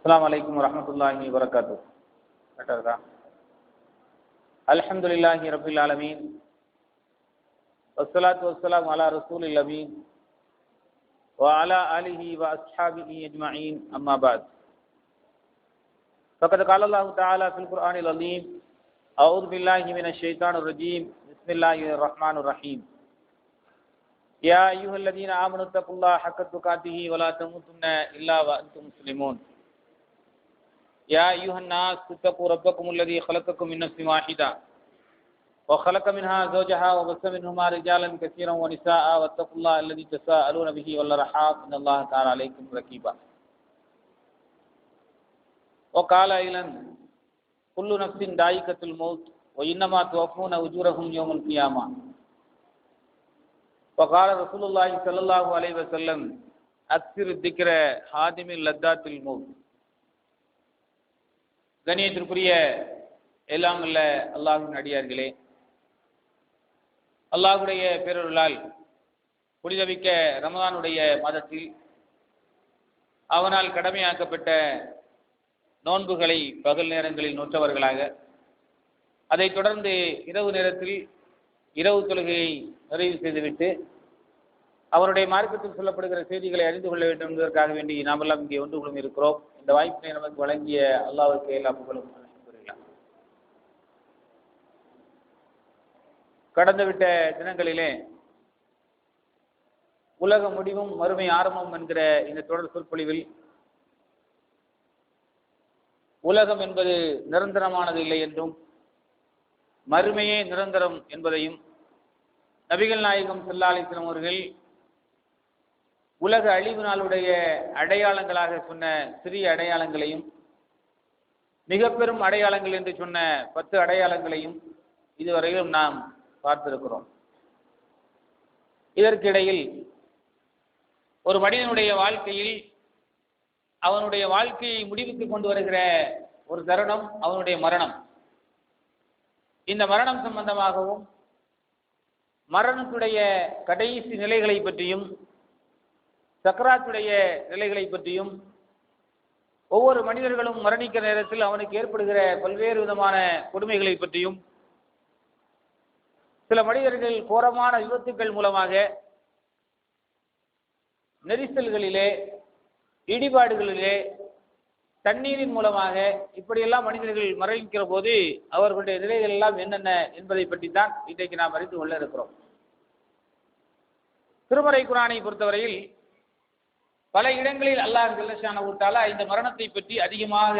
அஸ்ஸலாமு அலைக்கும் வரஹ்மத்துல்லாஹி வபரகாத்துஹு. கரெக்டா? அல்ஹம்துலில்லாஹி ரப்பில் ஆலமீன் வஸ்ஸலாத்து வஸ்ஸலாமு அலா ரசூலில் அமீன் வ அலா ஆலிஹி வ அஸ்ஹாபிஹி அஜ்மஈன். அம்மா பஅத். ஃபகத் கால அல்லாஹு தஆலா ஃபில் குர்ஆனில் அஸீம் அஊது பில்லாஹி மினஷ் ஷைத்தானிர் ரஜீம். பிஸ்மில்லாஹிர் ரஹ்மானிர் ரஹீம். யா அய்யுஹல்லதீன ஆமனு தக்குல்லாஹ ஹக்க துகாத்திஹி வ லா தமூதுன்ன இல்லா வ அன்தும் முஸ்லிமூன். يا أيها الناس اتقوا ربكم الذي خلقكم من نفس واحدة وخلق منها زوجها وبث منهما رجالا كثيرا ونساء واتقوا الله الذي تساءلون به والأرحام إن الله كان عليكم رقيبا. وقال أيضا كل نفس ذائقة الموت وإنما توفون أجورهم يوم القيامة. وقال رسول الله صلى الله عليه وسلم أكثر الذكر هادم لذات الموت. கண்ணியத்திற்குரிய எல்லாம் உள்ள அல்லாஹ்வின் அடியார்களே, அல்லாஹ்வுடைய பேரருளால் புனிதமிக்க ரமதானுடைய மாதத்தில் அவனால் கடமையாக்கப்பட்ட நோன்புகளை பகல் நேரங்களில் நோற்றவர்களாக, அதைத் தொடர்ந்து இரவு நேரத்தில் இரவு தொழுகையை நிறைவு செய்துவிட்டு அவருடைய மார்க்கத்தில் சொல்லப்படுகிற செய்திகளை அறிந்து கொள்ள வேண்டும் என்பதற்காக வேண்டி நாமெல்லாம் இங்கே ஒன்று குழுமி இருக்கிறோம். இந்த வாய்ப்பினை நமக்கு வழங்கிய அல்லாஹ்வுக்கு எல்லா புகழும் அல்ஹம்துலில்லாஹ். கடந்துவிட்ட தினங்களிலே உலக முடிவும் மறுமை ஆரம்பம் என்கிற இந்த தொடர் சொற்பொழிவில் உலகம் என்பது நிரந்தரமானது இல்லை என்றும் மறுமையே நிரந்தரம் என்பதையும் நபிகள் நாயகம் ஸல்லல்லாஹு அலைஹி வஸல்லம் அவர்கள் உலக அழிவு நாளுடைய அடையாளங்களாக சொன்ன சிறிய அடையாளங்களையும் மிக பெரும் அடையாளங்கள் என்று சொன்ன 10 அடையாளங்களையும் இதுவரையிலும் நாம் பார்த்திருக்கிறோம். இதற்கிடையில் ஒரு மனிதனுடைய வாழ்க்கையில் அவனுடைய வாழ்க்கையை முடிவுக்கு கொண்டு வருகிற ஒரு தருணம் அவனுடைய மரணம். இந்த மரணம் சம்பந்தமாகவும் மரணத்துடைய கடைசி நிலைகளை பற்றியும் சக்கராத்துடைய நிலைகளை பற்றியும் ஒவ்வொரு மனிதர்களும் மரணிக்கிற நேரத்தில் அவனுக்கு ஏற்படுகிற பல்வேறு விதமான கொடுமைகளை பற்றியும் சில மனிதர்கள் கோரமான விபத்துக்கள் மூலமாக நெரிசல்களிலே இடிபாடுகளிலே தண்ணீரின் மூலமாக இப்படியெல்லாம் மனிதர்கள் மரணிக்கிற போது அவர்களுடைய நிலைகள் எல்லாம் என்னென்ன என்பதை பற்றி தான் இன்றைக்கு நாம் அறிந்து கொள்ள இருக்கிறோம். திருமறை குர்ஆனை பொறுத்தவரையில் பல இடங்களில் அல்லாஹ் ஜல்லஷானஹு தஆலா இந்த மரணத்தை பற்றி அதிகமாக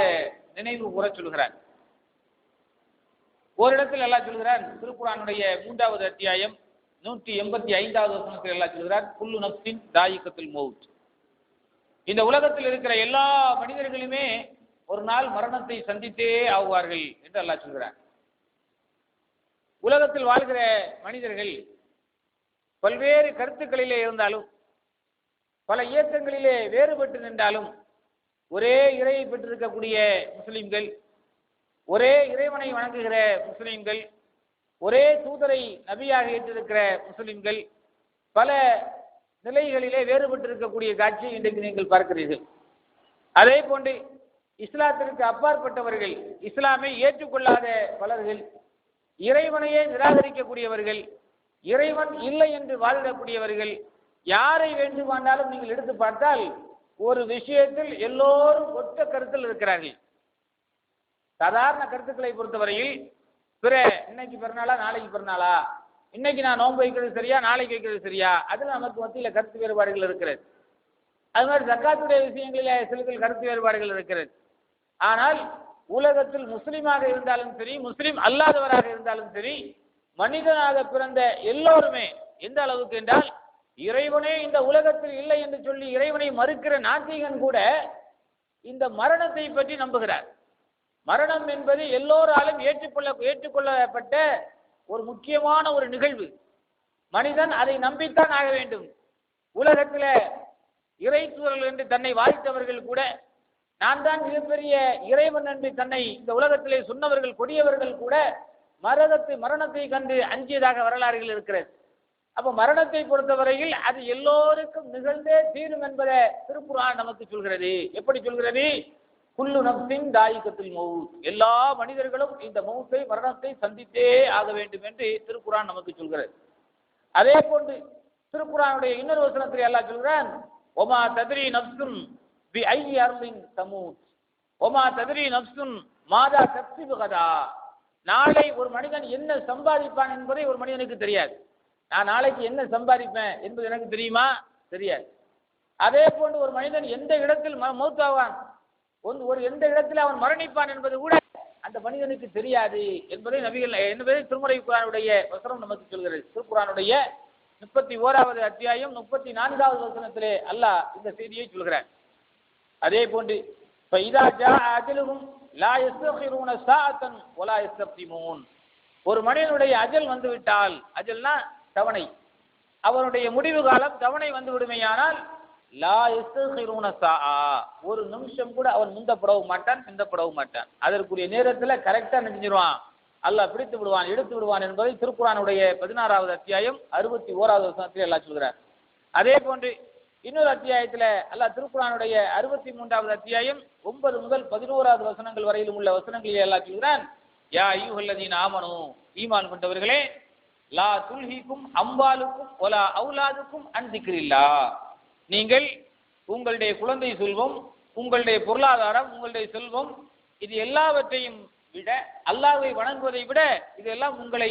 நினைவு கூறச் சொல்கிறார். ஓரிடத்தில் அல்லாஹ் சொல்கிறார், திருக்குர்ஆனுடைய 3வது அத்தியாயம் 185வது வசனத்தில் அல்லாஹ் சொல்கிறார், குல்லு நஃப்ஸின் தாயிகத்துல் மௌத். இந்த உலகத்தில் இருக்கிற எல்லா மனிதர்களுமே ஒரு நாள் மரணத்தை சந்தித்தே ஆவார்கள் என்று அல்லாஹ் சொல்கிறார். உலகத்தில் வாழ்கிற மனிதர்கள் பல்வேறு கருத்துக்களிலே இருந்தாலும் பல இயக்கங்களிலே வேறுபட்டு நின்றாலும் ஒரே இறையை பெற்றிருக்கக்கூடிய முஸ்லிம்கள், ஒரே இறைவனை வணங்குகிற முஸ்லிம்கள், ஒரே தூதரை நபியாக ஏற்றிருக்கிற முஸ்லிம்கள் பல நிலைகளிலே வேறுபட்டு இருக்கக்கூடிய காட்சியை இன்றைக்கு நீங்கள் பார்க்கிறீர்கள். அதே போன்று இஸ்லாத்திற்கு அப்பாற்பட்டவர்கள், இஸ்லாமை ஏற்றுக்கொள்ளாத பலர்கள், இறைவனையே நிராகரிக்கக்கூடியவர்கள், இறைவன் இல்லை என்று வாதிடக்கூடியவர்கள், யாரை வேண்டுமானாலும் நீங்கள் எடுத்து பார்த்தால் ஒரு விஷயத்தில் எல்லோரும் ஒத்த கருத்தில் இருக்கிறார்கள். சாதாரண கருத்துக்களை பொறுத்தவரையில் பிற இன்னைக்கு பிறநாளா நாளைக்கு பிறநாளா, இன்னைக்கு நான் நோன்பு வைக்கிறது சரியா நாளைக்கு வைக்கிறது சரியா, அதுல நமக்கு மத்தியில் கருத்து வேறுபாடுகள் இருக்கிறது. அது மாதிரி ஜக்காத்துடைய விஷயங்களில் சில கருத்து வேறுபாடுகள் இருக்கிறது. ஆனால் உலகத்தில் முஸ்லீமாக இருந்தாலும் சரி, முஸ்லீம் அல்லாதவராக இருந்தாலும் சரி, மனிதனாக பிறந்த எல்லோருமே எந்த அளவுக்கு என்றால் இறைவனே இந்த உலகத்தில் இல்லை என்று சொல்லி இறைவனை மறுக்கிற நாத்திகன் கூட இந்த மரணத்தை பற்றி நம்புகிறார். மரணம் என்பது எல்லோராலும் ஏற்றுக்கொள்ளப்பட்ட ஒரு முக்கியமான ஒரு நிகழ்வு. மனிதன் அதை நம்பித்தான் ஆக வேண்டும். உலகத்தில் இறை தூதர்கள் என்று தன்னை வாதித்தவர்கள் கூட, நான் தான் மிகப்பெரிய இறைவன் என்று தன்னை இந்த உலகத்திலே சொன்னவர்கள், கொடியவர்கள் கூட மரணத்தை கண்டு அஞ்சியதாக வரலாறுகள் இருக்கிறது. அப்ப மரணத்தை பொறுத்தவரையில் அது எல்லோருக்கும் நிகழ்ந்தே தீரும் என்பதை திருக்குர்ஆன் நமக்கு சொல்கிறது. எப்படி சொல்கிறது? குல்லு நப்சின் தாயிகத்துல் மௌத், எல்லா மனிதர்களும் இந்த மௌத்தை மரணத்தை சந்தித்தே ஆக வேண்டும் என்று திருக்குர்ஆன் நமக்கு சொல்கிறது. அதே போன்று திருக்குர்ஆனுடைய இன்னொரு வசனத்தில் அல்லாஹ் சொல்கிறான், ஒமா தத்ரி நப்சுன் பி ஐயி அர்லின் தமூத், ஒமா தத்ரி நப்சுன் மாதா தக்ஸிபு கதா. நாளை ஒரு மனிதன் என்ன சம்பாதிப்பான் என்பதை ஒரு மனிதனுக்கு தெரியாது. நான் நாளைக்கு என்ன சம்பாதிப்பேன் என்பது எனக்கு தெரியுமா? தெரியாது. அதே போன்று ஒரு மனிதன் எந்த இடத்தில் மௌத்தாவான், ஒரு எந்த இடத்தில் அவன் மரணிப்பான் என்பது கூட அந்த மனிதனுக்கு தெரியாது என்பதை என்பதை திருமறை குர்ஆனுடைய வசனம் நமக்கு சொல்கிறது. திருக்குர்ஆனுடைய 31வது அத்தியாயம் 34வது வசனத்திலே அல்லாஹ் இந்த செய்தியை சொல்கிறார். அதே போன்று ஃபைதா ஜாஅ அஜலுஹும் லா யஸ்தகிருன ஸாஅத்தன் வலா யஸ்தக்திமூன், ஒரு மனிதனுடைய அஜல் வந்துவிட்டால், அஜல்னா தவணை, அவருடைய முடிவு காலம் தவணை வந்து விடுமையானால் லா யஸ்தகிருன ஸாஅ, ஒரு நிமிஷம் கூட அவன் முந்தப்படவும் மாட்டான் பிந்தப்படவும் மாட்டான். அதற்குரிய நேரத்தில் கரெக்டா செஞ்சிருவான், அல்லாஹ் பிடித்து விடுவான் எடுத்து விடுவான் என்பதை திருக்குர்ஆனுடைய 16வது அத்தியாயம் 61வது வசனத்தில் அல்லாஹ் சொல்கிறார். அதே போன்று இன்னொரு அத்தியாயத்தில் அல்லாஹ் திருக்குர்ஆனுடைய 63வது அத்தியாயம் 9 முதல் 11வது வசனங்கள் வரையிலும் உள்ள வசனங்களில் அல்லாஹ் சொல்கிறான், யா அய்யுஹல்லதீன ஆமனூ, ஈமான் கொண்டவர்களே, லா துல்ஹிக்கும் அம்வாலுக்கும் வலா அவுலாதுக்கும் அன் திக்ரில்லாஹ், நீங்கள் உங்களுடைய குழந்தை செல்வம், உங்களுடைய பொருளாதாரம், உங்களுடைய செல்வம், இது எல்லாவற்றையும் விட அல்லாஹ்வை வணங்குவதை விட இதெல்லாம் உங்களை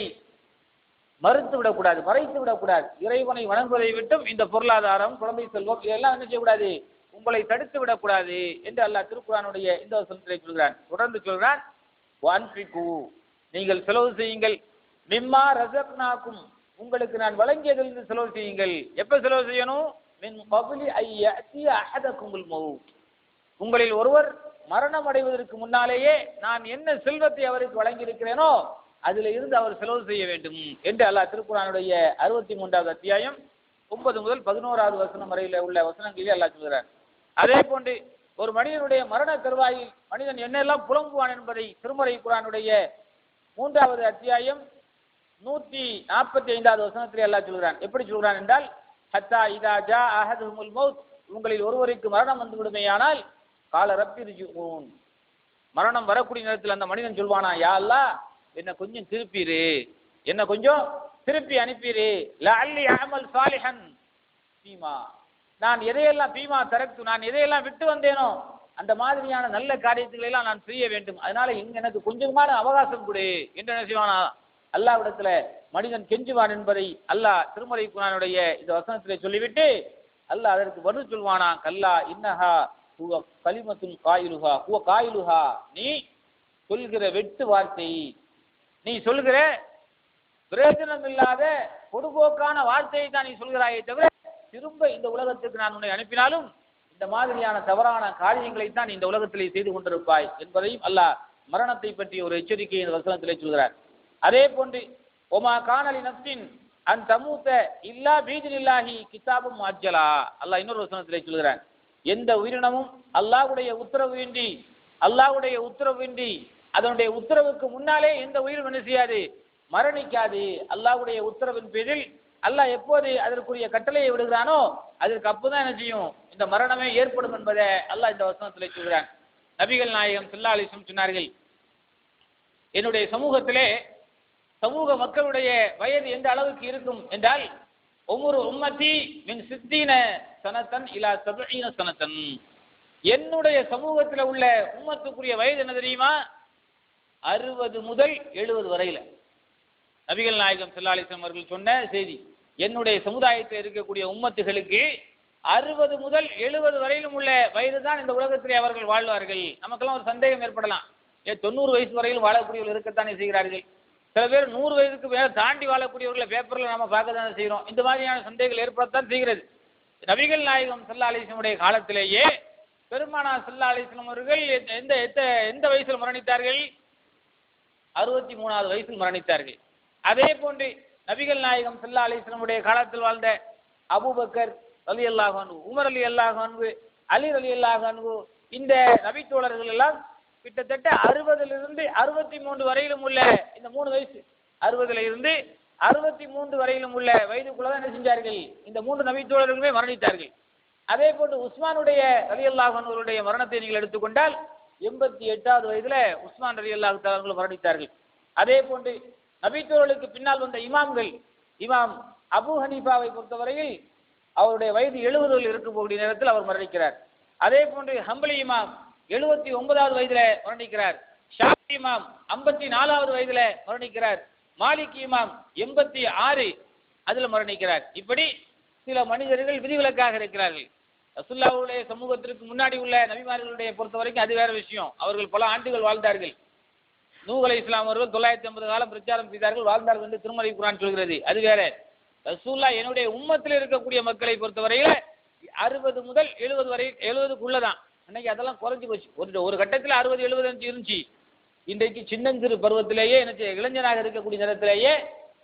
மறுத்து விடக்கூடாது, மறைத்து விடக்கூடாது. இறைவனை வணங்குவதை விட்டும் இந்த பொருளாதாரம், குழந்தை செல்வம் இதெல்லாம் என்ன செய்யக்கூடாது, உங்களை தடுத்து விடக்கூடாது என்று அல்லாஹ் திருக்குர்ஆனுடைய இந்த வசனத்திலே சொல்கிறான். தொடர்ந்து சொல்கிறான், வன்ஃபிகு, நீங்கள் செலவு செய்யுங்கள், மிம்மா ரஸக்னாக்கும், உங்களுக்கு நான் வழங்கியதிலிருந்து செலவு செய்யுங்கள். எப்ப செலவு செய்யணும்? மின் கப்லி ஐ யஅதிய அஹதகுமுல் மௌத், உங்களில் ஒருவர் மரணம் அடைவதற்கு முன்னாலேயே நான் என்ன செல்வத்தை அவருக்கு வழங்கியிருக்கிறேனோ அதில் இருந்து அவர் செலவு செய்ய வேண்டும் என்று அல்லாஹ் திருக்குர்ஆனுடைய 63வது அத்தியாயம் 9 முதல் 11வது வசனம் வரையில் உள்ள வசனங்களிலே அல்லாஹ் சொல்கிறார். அதே போன்று ஒரு மனிதனுடைய மரண தருவாயில் மனிதன் என்னெல்லாம் புலம்புவான் என்பதை திருமறை குர்ஆனுடைய 3வது அத்தியாயம் 145வது வசனத்திலே அல்லாஹ் சொல்கிறான். எப்படி சொல்கிறான் என்றால், ஹத்தா இதா ஜா அஹதுஹுல் மௌத், உங்களில் ஒருவருக்கு மரணம் வந்து விடுமையானால் கால ரப்பிர்ஜிஊன், மரணம் வரக்கூடிய நேரத்தில் அந்த மனிதன் சொல்வானா, யா அல்லாஹ் என்ன கொஞ்சம் திருப்பிரு, என்ன கொஞ்சம் திருப்பி அனுப்பிரு, லஅல்லி அமல் சாலிஹன் ஃபீமா, நான் எதையெல்லாம் ஃபீமா தரக்து, நான் எதையெல்லாம் விட்டு வந்தேனோ அந்த மாதிரியான நல்ல காரியங்களை எல்லாம் நான் செய்ய வேண்டும், அதனால எனக்கு கொஞ்சமான அவகாசம் கொடு என்று என்ன செய்வானா அல்லாஹ்விடத்துல மனிதன் கெஞ்சுவான் என்பதை அல்லாஹ் திருமறை குர்ஆனுடைய இந்த வசனத்திலே சொல்லிவிட்டு அல்லாஹ் அதற்கு பதில் சொல்வானா, கல்லா இன்னஹா ஹுவ கலிமத்துன் காயிலுஹா ஹுவ காயிலுஹா, நீ சொல்கிற வெட்டு வார்த்தை, நீ சொல்கிற பிரயோஜனம் இல்லாத பொதுபோக்கான வார்த்தையை தான் நீ சொல்கிறாயே தவிர திரும்ப இந்த உலகத்துக்கு நான் உன்னை அனுப்பினாலும் இந்த மாதிரியான தவறான காரியங்களை தான் இந்த உலகத்திலே செய்து கொண்டிருப்பாய் என்பதையும் அல்லாஹ் மரணத்தை பற்றி ஒரு எச்சரிக்கை இந்த வசனத்திலே சொல்கிறார். அதே போன்று ஒமா கானலி நப்சின் அன் தமூத இல்லா பீதினில்லாஹி கிதாபும் முஅஜ்ஜலா, அல்லாஹ் இன்னொரு வசனத்திலே சொல்கிறார், எந்த உயிரினமும் அல்லாஹ்வுடைய உத்தரவின்றி அதனுடைய உத்தரவுக்கு முன்னாலே எந்த உயிரும் என்ன செய்யாது, மரணிக்காது. அல்லாஹ்வுடைய உத்தரவின் பேரில் அல்லாஹ் எப்போது அதற்குரிய கட்டளையை விடுகிறானோ அதற்கு அப்போதான் என்ன செய்யும், இந்த மரணமே ஏற்படும் என்பதை அல்லாஹ் இந்த வசனத்திலே சொல்கிறான். நபிகள் நாயகம் ஸல்லல்லாஹு அலைஹி வஸல்லம் சொன்னார்கள், என்னுடைய சமூகத்திலே சமூக மக்களுடைய வயது எந்த அளவுக்கு இருக்கும் என்றால், ஒவ்வொரு உம்மத்தி மின் 60 சனத்தன் இலா 70 சனத்தன், என்னுடைய சமூகத்தில் உள்ள உம்மத்துக்குரிய வயது என்ன தெரியுமா, 60 முதல் 70 வரையில. நபிகள் நாயகம் ஸல்லல்லாஹு அலைஹி வஸல்லம் அவர்கள் சொன்ன செய்தி, என்னுடைய சமுதாயத்தில் இருக்கக்கூடிய உம்மத்துகளுக்கு 60 முதல் 70 வரையிலும் உள்ள வயது தான் இந்த உலகத்திலே அவர்கள் வாழ்வார்கள். நமக்கெல்லாம் ஒரு சந்தேகம் ஏற்படலாம், 90 வயசு வரையில் வாழக்கூடியவர்கள் இருக்கத்தானே செய்கிறார்கள், சில பேர் 100 வயதுக்கு மேல தாண்டி வாழக்கூடியவர்களை பேப்பர்ல நம்ம பார்க்க தானே செய்கிறோம். இந்த மாதிரியான சந்தேகங்கள் ஏற்படத்தான் செய்கிறது. நபிகள் நாயகம் ஸல்லல்லாஹு அலைஹி வஸல்லம் காலத்திலேயே பெருமானார் ஸல்லல்லாஹு அலைஹி வஸல்லம் அவர்கள் எந்த வயசில் மரணித்தார்கள், 63வது வயசில் மரணித்தார்கள். அதே போன்று நபிகள் நாயகம் ஸல்லல்லாஹு அலைஹி வஸல்லம் காலத்தில் வாழ்ந்த அபூபக்கர் ரலியல்லாஹு அன்ஹு, உமர் ரலியல்லாஹு அன்ஹு, அலி ரலியல்லாஹு அன்ஹு, இந்த நபித்தோழர்கள் எல்லாம் கிட்டத்தட்ட 60லிருந்து 63 வரையிலும் உள்ள இந்த 3 வயசு, 60லிருந்து 63 வரையிலும் உள்ள வயதுக்குள்ளதான் என்ன செஞ்சார்கள், இந்த 3 நபித்தோழர்களுமே மரணித்தார்கள். அதே போன்று உஸ்மானுடைய ரலியல்லாஹு அன்ஹுடைய மரணத்தை நீங்கள் எடுத்துக்கொண்டால் 88வது வயதுல உஸ்மான் ரலியல்லாஹு தஆலா அவர்கள் மரணித்தார்கள். அதே போன்று நபித்தோர்களுக்கு பின்னால் வந்த இமாம்கள், இமாம் அபூ ஹனீஃபாவை பொறுத்தவரையில் அவருடைய வயது 70 இருக்கக்கூடிய நேரத்தில் அவர் மரணிக்கிறார். அதே போன்று ஹம்பலி இமாம் 79வது வயதுல மரணிக்கிறார். ஷாஃபி இமாம் 54வது வயதுல மரணிக்கிறார். மாலிக் இமாம் 86 அதில் மரணிக்கிறார். இப்படி சில மனிதர்கள் விதிவிலக்காக இருக்கிறார்கள். ரசூலுல்லாஹ்வுடைய சமூகத்திற்கு முன்னாடி உள்ள நபிமார்களுடைய பொறுத்த வரைக்கும் அது வேற விஷயம். அவர்கள் பல ஆண்டுகள் வாழ்ந்தார்கள். நூஹ் அலைஹிஸ்ஸலாம் அவர்கள் 950 காலம் பிரச்சாரம் செய்தார்கள், வாழ்ந்தார்கள் என்று திருமறை குர்ஆன் சொல்கிறது. அது வேற. ரசூலுல்லாஹ் என்னுடைய உம்மத்தில் இருக்கக்கூடிய மக்களை பொறுத்தவரையில 60 முதல் 70 வரை 70க்குள்ளதான். அன்னைக்கு அதெல்லாம் குறைஞ்சு போச்சு. ஒரு கட்டத்தில் 60 70 இருந்துச்சு. இன்றைக்கு சின்னஞ்சிறு பருவத்திலேயே இளைஞனாக இருக்கக்கூடிய நேரத்திலேயே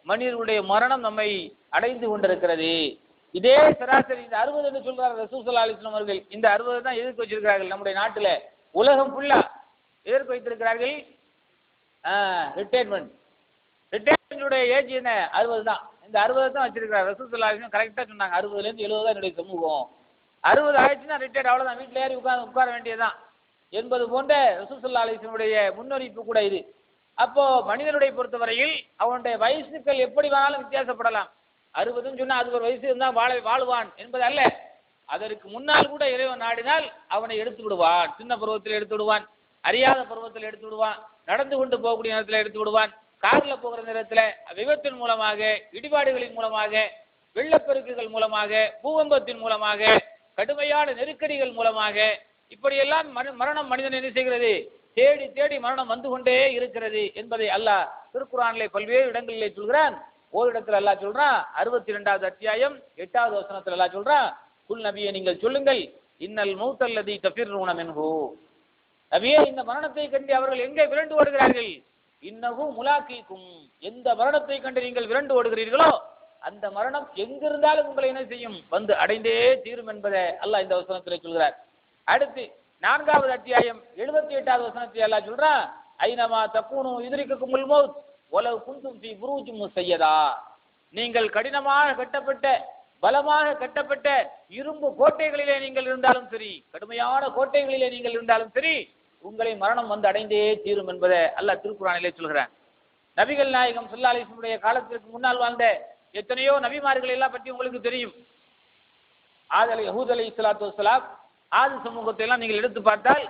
மனிதனுடைய மரணம் நம்மை அடைந்து கொண்டிருக்கிறது. இதே சராசரி இந்த 60 என்று சொல்றாரு ரசூல் ஸல்லல்லாஹு அலைஹி வஸல்லம் அவர்கள். இந்த 60 தான் எதிர்த்து வச்சிருக்கிறார்கள் நம்முடைய நாட்டில். உலகம் ஃபுல்லா எதிர்த்து வைத்திருக்கிறார்கள். ரிட்டையர்மெண்ட்டுடைய ஏஜ் என்ன 60 தான். இந்த 60 தான் வச்சிருக்கிறார். ரசூல் ஸல்லல்லாஹு அலைஹி வஸல்லம் கரெக்டாக சொன்னாங்க 60லேருந்து 70 தான் என்னுடைய சமூகம். 60 ஆயிடுச்சுன்னா ரிட்டையர்ட், அவ்வளோதான், வீட்டில் ஏறி உட்கார வேண்டியதுதான் என்பது போன்ற ரசூல் ஸல்லல்லாஹு அலைஹி வஸல்லம் முன்னறிவிப்பு கூட இது. அப்போ மனிதனுடைய பொறுத்தவரையில் அவனுடைய வயசுகள் எப்படி வேணாலும் வித்தியாசப்படலாம். 60ன்னு சொன்னா அது ஒரு வயசு இருந்தால் வாழுவான் என்பது அல்ல. அதற்கு முன்னால் கூட இறைவன் நாடினால் அவனை எடுத்து விடுவான். சின்ன பருவத்தில் எடுத்து விடுவான், அறியாத பருவத்தில் எடுத்து விடுவான், நடந்து கொண்டு போகக்கூடிய நேரத்தில் எடுத்து விடுவான், கார்ல போகிற நேரத்தில் விபத்தின் மூலமாக, இடிபாடுகளின் மூலமாக, வெள்ளப்பெருக்குகள் மூலமாக, பூகம்பத்தின் மூலமாக, கடுமையான நெருக்கடிகள் மூலமாக, இப்படியெல்லாம் மரணம் மனிதன் என்ன செய்கிறது? தேடி தேடி மரணம் வந்து கொண்டே இருக்கிறது என்பதை அல்லாஹ் திருக்குர்ஆனிலே பல்வேறு இடங்களிலே சொல்கிறான். ஒரு இடத்துல அல்லாஹ் சொல்றான், 62வது அத்தியாயம் 8வது வசனத்தில் அல்லாஹ் சொல்றான், குல் நபியே நீங்கள் சொல்லுங்கள், இன்னல் மௌத்தல்லதி தஃபிர்ரூன மின்ஹு, நபியே இந்த மரணத்தை கண்டு அவர்கள் எங்கே விரண்டு ஓடுகிறார்கள்? இன்னஹு முலாக்கீக்கும், எந்த மரணத்தை கண்டு நீங்கள் விரண்டு ஓடுகிறீர்களோ அந்த மரணம் எங்கிருந்தாலும் உங்களை என்ன செய்யும்? வந்து அடைந்தே தீரும் என்பதை அல்லாஹ் இந்த வசனத்திலே சொல்கிறார். அடுத்து 4வது அத்தியாயம் 78வது வசனத்தில் அல்லாஹ் சொல்றான், ஐனமா தக்கூனு யுத்ரிக்குமுல் மௌத் வலவ் குன்தும் ஃபீ புரூஜின் முஸய்யதா, நீங்கள் கடினமாக கட்டப்பட்ட, பலமாக கட்டப்பட்ட இரும்பு கோட்டைகளிலே நீங்கள் இருந்தாலும் சரி, கடுமையான கோட்டைகளிலே நீங்கள் இருந்தாலும் சரி, உங்களை மரணம் வந்து அடைந்தே தீரும் என்பதை அல்லாஹ் திருக்குர்ஆனிலே சொல்கிறான். நபிகள் நாயகம் ஸல்லல்லாஹு அலைஹி வஸல்லம் காலத்திற்கு முன்னால் வாழ்ந்த எத்தனையோ நபிமார்கள் எல்லாம் பற்றி உங்களுக்கு தெரியும். ஹூத் அலைஹிஸ்ஸலாத்து வஸ்ஸலாம், ஆதி சமூகத்தை எல்லாம் நீங்கள் எடுத்து பார்த்தால்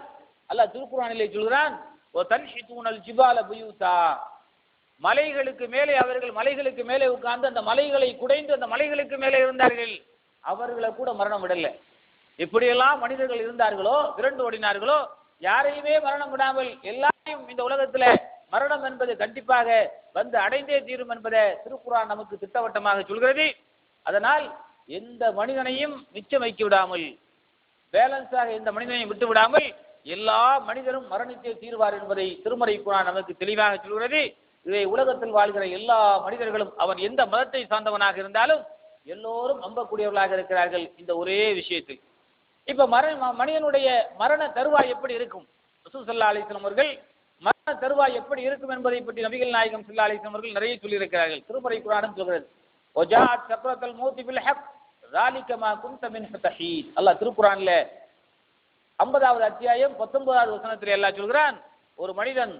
அல்லாஹ் திருக்குர்ஆனிலே சொல்கிறான், ஓ தன்ஹிதூனல் ஜிபால புயூதா, மலைகளுக்கு மேலே அவர்கள் மலைகளுக்கு மேலே உட்கார்ந்து அந்த மலைகளை குடைந்து அந்த மலைகளுக்கு மேலே இருந்தார்கள். அவர்களை கூட மரணம் விடல. எப்படியெல்லாம் மனிதர்கள் இருந்தார்களோ, விரண்டு ஓடினார்களோ, யாரையுமே மரணம் விடாமல் எல்லாரையும் இந்த உலகத்துல மரணம் என்பது கண்டிப்பாக வந்து அடைந்தே தீரும் என்பதை திருக்குர்ஆன் நமக்கு திட்டவட்டமாக சொல்கிறது. அதனால் எந்த மனிதனையும் மிச்சம் வைக்க விடாமல், பேலன்ஸாக எந்த மனிதனையும் விட்டு விடாமல் எல்லா மனிதரும் மரணித்தே தீர்வார் என்பதை திருமறை குர்ஆன் நமக்கு தெளிவாக சொல்கிறது. இதை உலகத்தில் வாழ்கிற எல்லா மனிதர்களும் அவன் எந்த மதத்தை சார்ந்தவனாக இருந்தாலும் எல்லோரும் நம்பக்கூடியவர்களாக இருக்கிறார்கள் இந்த ஒரே விஷயத்தில். இப்ப மனிதனுடைய மரண தருவாய் எப்படி இருக்கும்? ரசூல் ஸல்லல்லாஹு அலைஹி வஸல்லம் அவர்கள் மரண தருவாய் எப்படி இருக்கும் என்பதை பற்றி நபிகள் நாயகம் ஸல்லல்லாஹு அலைஹி வஸல்லம் அவர்கள் நிறைய சொல்லியிருக்கிறார்கள். திருமறை குர்ஆனும் சொல்கிறது, வஜாஅத் சக்ரத்துல் மௌத் பில் ஹக் ذلك ما كنت منه تحيد. அல்லாஹ் திருக்குர்ஆன்ல 50வது அத்தியாயம் 19வது வசனத்தில் அல்லாஹ் சொல்கிறான், ஒரு மனிதன்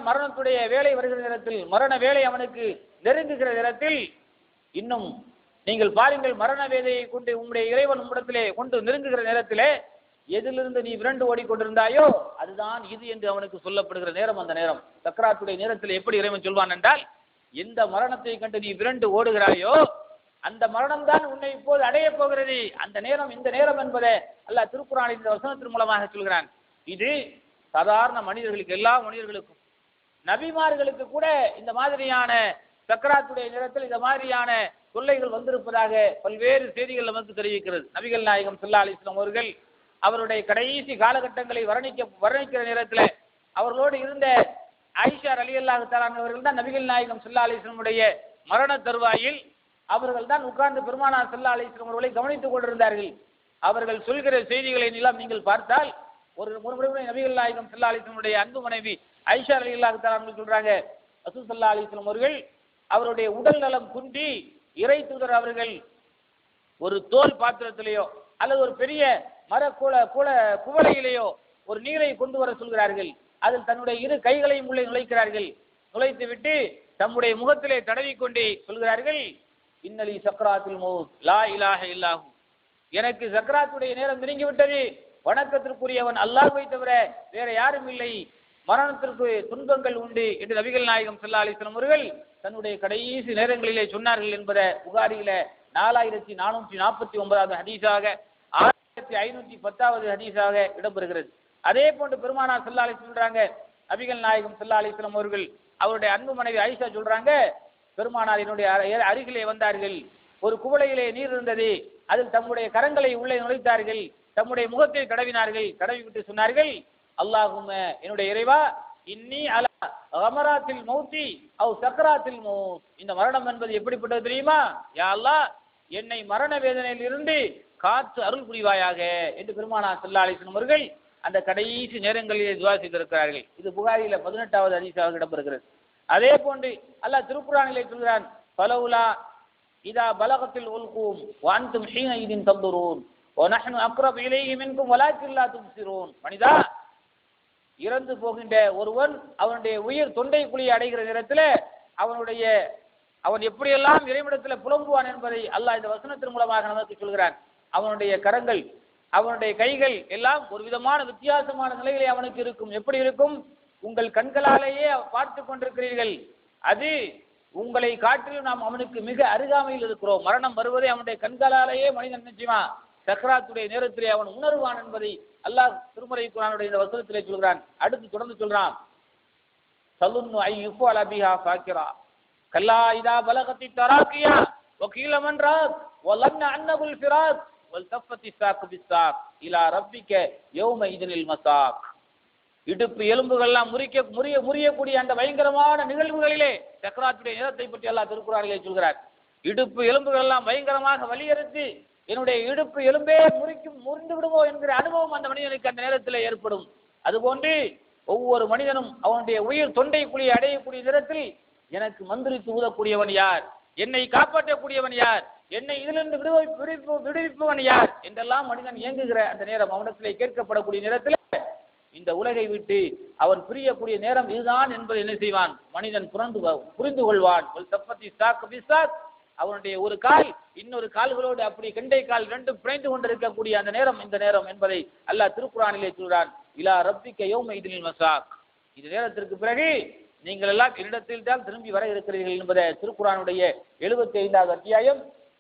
மரணத்துடைய வேலை வருகிற நேரத்தில், மரண வேலை அவனுக்கு நெருங்குகிற நேரத்தில், இன்னும் நீங்கள் பாருங்கள், மரண வேதையை கொண்டு உம்முடைய இறைவன் உம்மிடத்திலே கொண்டு நெருங்குகிற நேரத்திலே எதிலிருந்து நீ விரண்டு ஓடிக்கொண்டிருந்தாயோ அதுதான் இது என்று அவனுக்கு சொல்லப்படுகிற நேரம். அந்த நேரம் சக்ராத்துடைய நேரத்தில் எப்படி இறைவன் சொல்வான் என்றால், எந்த மரணத்தை கண்டு நீ விரண்டு ஓடுகிறாயோ அந்த மரணம் தான் உன்னை இப்போது அடைய போகிறது. அந்த நேரம் இந்த நேரம் என்பதை அல்லாஹ் திருக்குர்ஆனின் இந்த வசனத்தின் மூலமாக சொல்கிறான். இது சாதாரண மனிதர்களுக்கு, எல்லா மனிதர்களுக்கும், நபிமார்களுக்கு கூட இந்த மாதிரியான சக்கராத்துடைய நேரத்தில் இந்த மாதிரியான தொல்லைகள் வந்திருப்பதாக பல்வேறு செய்திகள் நமக்கு தெரிவிக்கிறது. நபிகள் நாயகம் ஸல்லல்லாஹு அலைஹி வஸல்லம் அவர்கள் அவருடைய கடைசி காலகட்டங்களை வர்ணிக்கிற நேரத்தில் அவர்களோடு இருந்த ஆயிஷா ரலியல்லாஹு தஆலா அவர்கள் தான் நபிகள் நாயகம் ஸல்லல்லாஹு அலைஹி வஸல்லம் உடைய மரண தருவாயில் அவர்கள் தான் உட்கார்ந்து பெருமானார் ஸல்லல்லாஹு அலைஹி வஸல்லம் அவர்களை கவனித்துக் கொண்டிருந்தார்கள். அவர்கள் சொல்கிற செய்திகளை எல்லாம் நீங்கள் பார்த்தால், ஒரு முறை நபிகள் நாயகம் ஸல்லல்லாஹு அலைஹி வஸல்லம் உடைய அன்பு மனைவி ஆயிஷா ரலியல்லாஹு தஆலா அவர்கள் சொல்றாங்க, ரசூல் ஸல்லல்லாஹு அலைஹி வஸல்லம் அவர்கள் அவருடைய உடல் நலம் குன்றி இறை தூதர் அவர்கள் ஒரு தோல் பாத்திரத்திலேயோ அல்லது ஒரு பெரிய மர குவளையிலேயோ ஒரு நீரை கொண்டு வர சொல்கிறார்கள். அதில் தன்னுடைய இரு கைகளையும் உள்ளே நுழைக்கிறார்கள். நுழைத்து விட்டு தம்முடைய முகத்திலே தடவிக்கொண்டே சொல்கிறார்கள், இன்னலி சக்ராத்துல் மௌத் லா இலாஹ இல்லாஹு, எனக்கு சக்ராத்துடைய நேரம் நெருங்கிவிட்டது, வணக்கத்திற்குரியவன் அல்லாஹ்வை தவிர வேற யாரும் இல்லை, மரணத்திற்கு துன்பங்கள் உண்டு என்று நபிகள் நாயகம் ஸல்லல்லாஹு அலைஹி வஸல்லம் அவர்கள் தன்னுடைய கடைசி நேரங்களிலே சொன்னார்கள் என்பதை புகாரியில 4449வது ஹதீஸாக 6510வது ஹதீஸாக இடம்பெறுகிறது. அதே போன்று பெருமானார் ஸல்லல்லாஹு அலைஹி வஸல்லம் சொல்றாங்க, நபிகள் நாயகம் ஸல்லல்லாஹு அலைஹி வஸல்லம் அவர்கள் அவருடைய அன்பு மனைவி ஆயிஷா சொல்றாங்க, பெருமானார் என்னுடைய அருகிலே வந்தார்கள், ஒரு குவளையிலே நீர் இருந்தது, அதில் தம்முடைய கரங்களை உள்ளே நுழைத்தார்கள், தம்முடைய முகத்தை தடவினார்கள், தடவி விட்டு சொன்னார்கள், அல்லாஹும்ம என்னுடைய இறைவா, இன்னி அலா கமராத்தில் மௌத்தி அவ் சக்கராத்தில் மௌத், இந்த மரணம் என்பது எப்படிப்பட்டது தெரியுமா, யா அல்லாஹ் என்னை மரண வேதனையில் இருந்து காத்து அருள் புரிவாயாக என்று பெருமானார் ஸல்லல்லாஹு அலைஹி வஸல்லம் அவர்கள் அந்த கடைசி நேரங்களிலே துஆ செய்திருக்கிறார்கள். இது புகாரியில 18வது ஹதீஸாக இடம்பெறுகிறது. அதே போன்று அல்லாஹ் திருக்குர்ஆனிலே சொல்கிறான், ஃபலௌலா இதா பலகத்தில் உல்கூம் வஅன்தும் ஹீன இதின் தந்துரூன் வநஹ்னு அக்ரபு இலைஹி மின்கும் வலாக்கின் லா துப்சிரூன். மனிதா, இறந்து போகின்ற ஒருவன் அவனுடைய உயிர் தொண்டை குழியை அடைகிற நேரத்தில் அவன் எப்படியெல்லாம் இறைவனிடத்தில் புலம்புவான் என்பதை அல்லாஹ் இந்த வசனத்தின் மூலமாக நமக்கு சொல்கிறான். அவனுடைய கரங்கள், அவனுடைய கைகள் எல்லாம் ஒரு விதமான வித்தியாசமான நிலையிலே அவனுக்கு இருக்கும். எப்படி இருக்கும்? உங்கள் கண்களாலேயே பார்த்து கொண்டிருக்கிறீர்கள், அது உங்களை காட்டிலும் நாம் அவனுக்கு மிக அருகாமையில் இருக்கிறோம். மரணம் வருவதை அவனுடைய கண்களாலேயே மனிதன் நிச்சயமா சக்ராத்துடைய நேரத்திலே அவன் உணர்வான் என்பதை அல்லாஹ் திருமறை குர்ஆனுடைய இந்த வசனத்திலே சொல்கிறான். அடுத்து தொடர்ந்து சொல்றான், சலுன்னு ஐயுஃபு அலபிஹா ஃபாக்கிரா கல்லா இதா பலகத்தி தராக்கியா வகீல மன் ராக் வலன்ன அன்னபுல் ஃபிராக் வல்தஃபத்தி சாக் பிஸ்ஸாக் இலா ரப்பிக யௌம இதினில் மசாக். இடுப்பு எலும்புகள்லாம் முறியக்கூடிய அந்த பயங்கரமான நிகழ்வுகளிலே சக்ராத்துடைய நேரத்தை பற்றி அல்லாஹ் திருக்குர்ஆனிலே சொல்கிறார். இடுப்பு எலும்புகள் எல்லாம் பயங்கரமாக வலியறுத்து என்னுடைய இடுப்பு எலும்பே முறிந்து விடுமோ என்கிற அனுபவம் அந்த மனிதனுக்கு அந்த நேரத்தில் ஏற்படும். அதுபோன்று ஒவ்வொரு மனிதனும் அவனுடைய உயிர் தொண்டை குழியை அடையக்கூடிய நேரத்தில் எனக்கு மந்திரித்து ஊதக்கூடியவன் யார், என்னை காப்பாற்றக்கூடியவன் யார், என்னை இதிலிருந்து விடுவிப்பவன் யார் என்றெல்லாம் மனிதன் இயங்குகிற அந்த நேரம் அவனத்திலே கேட்கப்படக்கூடிய நேரத்தில் இந்த உலகை விட்டு அவன் பிரியக்கூடிய நேரம் இதுதான் என்பதை என்ன செய்வான், மனிதன் புரிந்து கொள்வான். அவனுடைய ஒரு கால் இன்னொரு கால்களோடு அப்படி கெண்டை கால் ரெண்டும் பிணைந்து கொண்டிருக்கக்கூடிய அந்த நேரம் இந்த நேரம் என்பதை அல்லாஹ் திருக்குர்ஆனிலே சொல்கிறான். இலா ரப்பிக யௌம இதினில் மசாக், இந்த நேரத்திற்கு பிறகு நீங்கள் எல்லாம் என்னிடத்தில் தான் திரும்பி வர இருக்கிறீர்கள் என்பதை திருக்குர்ஆனுடைய 75வது அத்தியாயம்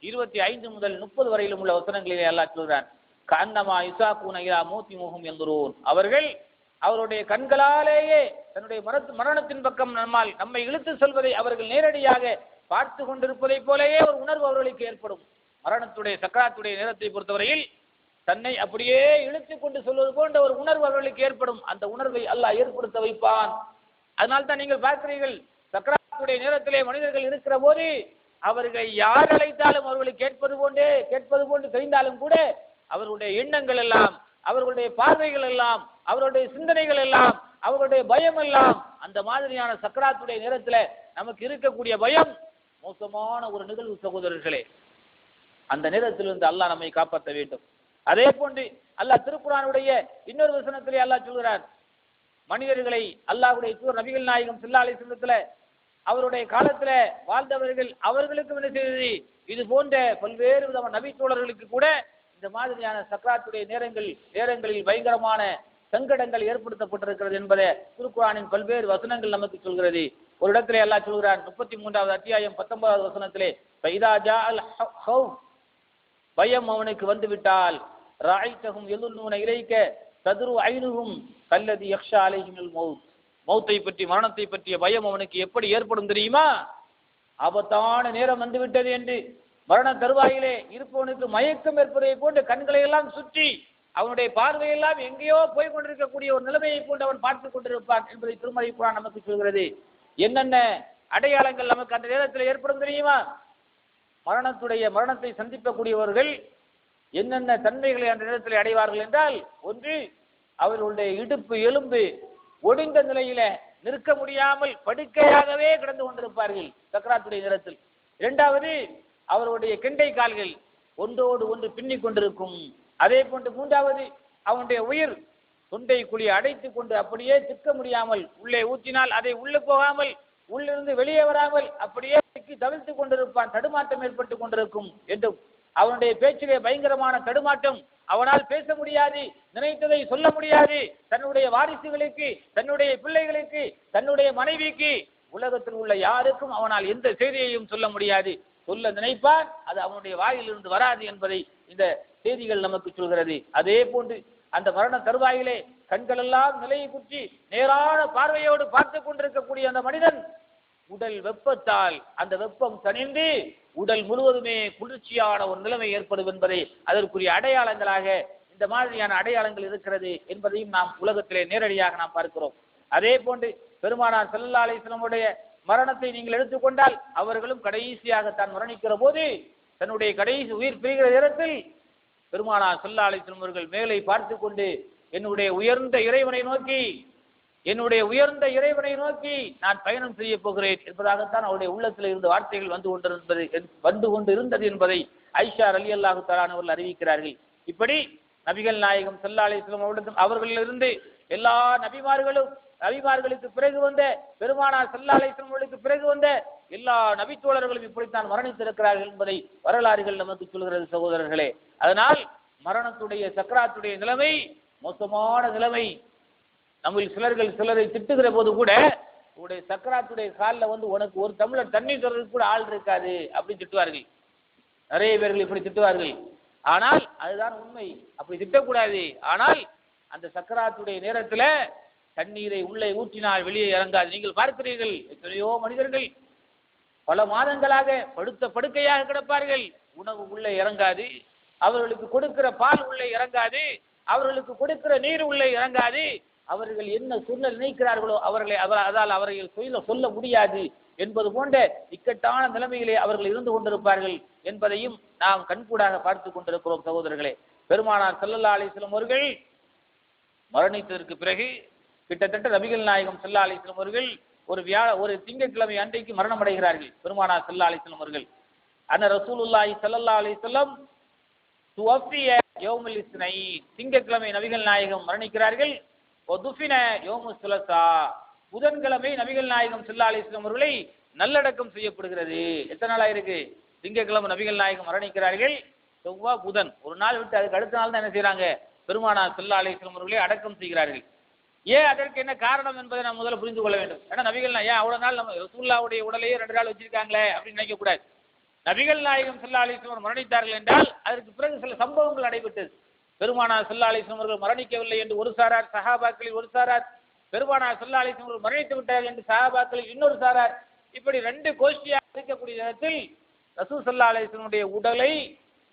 25 முதல் 30 வரையிலும் உள்ள வசனங்களிலே அல்லாஹ் சொல்கிறான். கஅன்னமா யுசாக்கூன இலா மௌத்திஹும் யன்துரூன், அவர்கள் அவருடைய கண்களாலேயே தன்னுடைய மரணத்தின் பக்கம் நம்மை இழுத்து செல்வதை அவர்கள் நேரடியாக பார்த்து கொண்டிருப்பதை போலவே ஒரு உணர்வு அவர்களுக்கு ஏற்படும். மரணத்துடைய சக்கராத்துடைய நேரத்தை பொறுத்தவரையில் தன்னை அப்படியே இழுத்து கொண்டு சொல்வது போன்ற ஒரு உணர்வு அவர்களுக்கு ஏற்படும். அந்த உணர்வை அல்லாஹ் ஏற்படுத்த வைப்பான். அதனால்தான் நீங்கள் பார்க்கிறீர்கள், சக்கராத்துடைய நேரத்திலே மனிதர்கள் இருக்கிற போது அவர்கள் யார் அழைத்தாலும் அவர்களுக்கு கேட்பது போன்று தெரிந்தாலும் கூட அவர்களுடைய எண்ணங்கள் எல்லாம், அவர்களுடைய பார்வைகள் எல்லாம், அவர்களுடைய சிந்தனைகள் எல்லாம், அவர்களுடைய பயம் எல்லாம் அந்த மாதிரியான சக்கராத்துடைய நேரத்தில் நமக்கு இருக்கக்கூடிய பயம் மோசமான ஒரு நிகழ்வு சகோதரர்களே. அந்த நேரத்திலிருந்து அல்லாஹ் நம்மை காப்பாற்ற வேண்டும். அதே போன்று அல்லாஹ் திருக்குர்ஆனுடைய இன்னொரு வசனத்திலே அல்லாஹ் சொல்கிறார், மனிதர்களை அல்லாஹ்வுடைய தூதர் நபிகள் நாயகம் ஸல்லல்லாஹு அலைஹி வஸல்லம் அவருடைய காலத்துல வாழ்ந்தவர்கள் அவர்களுக்கு என்ன செய்தது, இது போன்ற பல்வேறு விதமான நபி தோழர்களுக்கு கூட இந்த மாதிரியான சக்ராத்துடைய நேரங்களில் பயங்கரமான சங்கடங்கள் ஏற்படுத்தப்பட்டிருக்கிறது என்பதை திருக்குர்ஆனின் பல்வேறு வசனங்கள் நமக்கு சொல்கிறது. ஒரு இடத்திலே அல்லாஹ் சொல்கிறான், 33வது அத்தியாயம் 19வது வசனத்திலே, ஃபைதா ஜாஅல் ஹௌஃப், பயம் அவனுக்கு வந்துவிட்டால், ரஅய்தஹும் யதுன்னூன இலைக ததுரு ஐனுஹும் கல்லதி யக்ஷா அலைஹில் மௌத், மௌத்தை பற்றி மரணத்தை பற்றிய பயம் அவனுக்கு எப்படி ஏற்படும் தெரியுமா, ஆபத்தான நேரம் வந்துவிட்டது என்று மரண தருவாயிலே இருப்பவனுக்கு மயக்கம் ஏற்பதை போன்று கண்களை எல்லாம் சுற்றி அவனுடைய பார்வையெல்லாம் எங்கேயோ போய் கொண்டிருக்கக்கூடிய ஒரு நிலைமையை போன்று அவன் பார்த்துக் கொண்டிருப்பான் என்பதை திருமறை குர்ஆன் நமக்கு சொல்கிறது. என்னென்ன அடையாளங்கள் நமக்கு அந்த நேரத்தில் ஏற்படும் தெரியுமா, மரணத்தை சந்திக்கக்கூடியவர்கள் என்னென்ன தன்மைகளை அந்த நேரத்தில் அடைவார்கள் என்றால், ஒன்று அவர்களுடைய இடுப்பு எலும்பு ஒடிந்த நிலையில நிற்க முடியாமல் படுக்கையாகவே கிடந்து கொண்டிருப்பார்கள் சக்கராத்துடைய நேரத்தில். இரண்டாவது, அவருடைய கெண்டை கால்கள் ஒன்றோடு ஒன்று பின்னிக் கொண்டிருக்கும். அதே போன்று மூன்றாவது, அவனுடைய உயிர் தொண்டை குழி அடைத்துக் கொண்டு அப்படியே திக்க முடியாமல் உள்ளே ஊற்றினால் அதை உள்ளே போகாமல் உள்ளிருந்து வெளியே வராமல் அப்படியே தவிர்த்துக் கொண்டிருப்பான், தடுமாற்றம் ஏற்பட்டுக் கொண்டிருக்கும் என்றும் அவனுடைய பேச்சிலே பயங்கரமான தடுமாற்றம், அவனால் பேச முடியாது, நினைத்ததை சொல்ல முடியாது, தன்னுடைய வாரிசுகளுக்கு, தன்னுடைய பிள்ளைகளுக்கு, தன்னுடைய மனைவிக்கு, உலகத்தில் உள்ள யாருக்கும் அவனால் எந்த செய்தியையும் சொல்ல முடியாது. சொல்ல நினைப்பான், அது அவனுடைய வாயிலிருந்து வராது என்பதை இந்த செய்திகள் நமக்கு சொல்கிறது. அதே போன்று அந்த மரண தருவாயிலே கண்கள் எல்லாம் நிலையை குற்றி நேரான பார்வையோடு பார்த்துக் கொண்டிருக்கக்கூடிய அந்த மனிதன் உடல் வெப்பத்தால் அந்த வெப்பம் தணிந்து உடல் முழுவதுமே குளிர்ச்சியான ஒரு நிலைமை ஏற்படும் என்பதை அதற்குரிய அடையாளங்களாக இந்த மாதிரியான அடையாளங்கள் இருக்கிறது என்பதையும் நாம் உலகத்திலே நேரடியாக நாம் பார்க்கிறோம். அதே போன்று பெருமானார் ஸல்லல்லாஹு அலைஹி வஸல்லமுடைய மரணத்தை நீங்கள் எடுத்துக்கொண்டால் அவர்களும் கடைசியாக தான் மரணிக்கிற போது தன்னுடைய கடைசி உயிர் பிரிகிற நேரத்தில் பெருமானார் ஸல்லல்லாஹு அலைஹி வஸல்லம் அவர்கள் மேலே பார்த்து கொண்டு என்னுடைய உயர்ந்த இறைவனை நோக்கி நான் பயணம் செய்ய போகிறேன் என்பதாகத்தான் அவருடைய உள்ளத்தில் இருந்த வார்த்தைகள் வந்து கொண்டிருந்தது என்பதை ஆயிஷா ரலியல்லாஹு தஆலா அவர்கள் அறிவிக்கிறார்கள். இப்படி நபிகள் நாயகம் ஸல்லல்லாஹு அலைஹி வஸல்லம் அவர்களிலிருந்து எல்லா நபிமார்களுக்கு பிறகு வந்த பெருமானார் ஸல்லல்லாஹு அலைஹி வஸல்லம் அவர்களுக்கு பிறகு வந்த எல்லா நபித்தோழர்களும் இப்படித்தான் மரணித்திருக்கிறார்கள் என்பதை வரலாறுகள் நமக்கு சொல்கிறது சகோதரர்களே. அதனால் மரணத்துடைய சக்கராத்துடைய நிலைமை மோசமான நிலைமை. நம்ம சிலரை திட்டுகிற போது கூட உடைய சக்கராத்துடைய காலில் வந்து உனக்கு ஒரு டம்ளர் தண்ணீர் தர்றதுக்கு கூட ஆள் இருக்காது அப்படின்னு திட்டுவார்கள். நிறைய பேர்கள் இப்படி திட்டுவார்கள். ஆனால் அதுதான் உண்மை, அப்படி திட்டக்கூடாது. ஆனால் அந்த சக்கராத்துடைய நேரத்தில் தண்ணீரை உள்ளே ஊற்றினால் வெளியே இறங்காது. நீங்கள் பார்க்கிறீர்கள், எத்தனையோ மனிதர்கள் பல மாதங்களாக படுக்கையாக கிடப்பார்கள், உணவு உள்ளே இறங்காது, அவர்களுக்கு கொடுக்கிற பால் உள்ளே இறங்காது, அவர்களுக்கு கொடுக்கிற நீர் உள்ளே இறங்காது. அவர்கள் என்ன சொல்ல நினைக்கிறார்களோ அதால் அவர்கள் சொல்ல முடியாது என்பது போன்ற இக்கட்டான நிலைமையிலே அவர்கள் இருந்து கொண்டிருப்பார்கள் என்பதையும் நாம் கண்கூடாக பார்த்து கொண்டிருக்கிறோம் சகோதரர்களே. பெருமானார் ஸல்லல்லாஹு அலைஹி வஸல்லம் அவர்கள் மரணித்ததற்கு பிறகு கிட்டத்தட்ட நபிகள் நாயகம் ஸல்லல்லாஹு அலைஹி வஸல்லம் அவர்கள் ஒரு திங்கட்கிழமை அன்றைக்கு மரணம் அடைகிறார்கள். பெருமானார் ஸல்லல்லாஹு அலைஹி வஸல்லம் அவர்கள் அன்ன ரசூலுல்லாஹி ஸல்லல்லாஹு அலைஹி வஸல்லம் துவஃபிய யௌமுல் இஸ்னைன், திங்கட்கிழமை நபிகள் நாயகம் மரணிக்கிறார்கள். ஒதுஃபின யௌமுஸ் சுலஸா, புதன்கிழமை நபிகள் நாயகம் ஸல்லல்லாஹு அலைஹி வஸல்லம் அவர்களை நல்லடக்கம் செய்யப்படுகிறது. எத்தனை நாளா இருக்கு? திங்கட்கிழமை நபிகள் நாயகம் மரணிக்கிறார்கள், செவ்வாய் புதன் ஒரு நாள் விட்டு அதுக்கு அடுத்த நாள் தான் என்ன செய்யறாங்க, பெருமானார் ஸல்லல்லாஹு அலைஹி வஸல்லம் அவர்களை அடக்கம் செய்கிறார்கள். ஏன், அதற்கு என்ன காரணம் என்பதை நாம் முதல்ல புரிந்து கொள்ள வேண்டும். ஏன்னா நபிகள் ஏன் அவ்வளவு நாள் நம்ம ரசூலுல்லாஹ்வுடைய உடலையே 2 நாள் வச்சிருக்காங்களே அப்படின்னு நினைக்க கூடாது. நபிகள் நாயகம் ஸல்லல்லாஹு அலைஹி வஸல்லம் மரணித்தார்கள் என்றால் அதற்கு பிறகு சில சம்பவங்கள் நடைபெற்றது. பெருமானார் ஸல்லல்லாஹு அலைஹி வஸல்லம் அவர்கள் மரணிக்கவில்லை என்று ஒரு சாரார், சஹாபாக்களில் ஒரு சாரார், பெருமானார் ஸல்லல்லாஹு அலைஹி வஸல்லம் அவர்கள் மரணித்து விட்டார்கள் என்று சஹாபாக்களில் இன்னொரு சாரார், இப்படி 2 கோஷ்டியாக இருக்கக்கூடிய நேரத்தில் ரசூல் ஸல்லல்லாஹு அலைஹி வஸல்லம் உடலை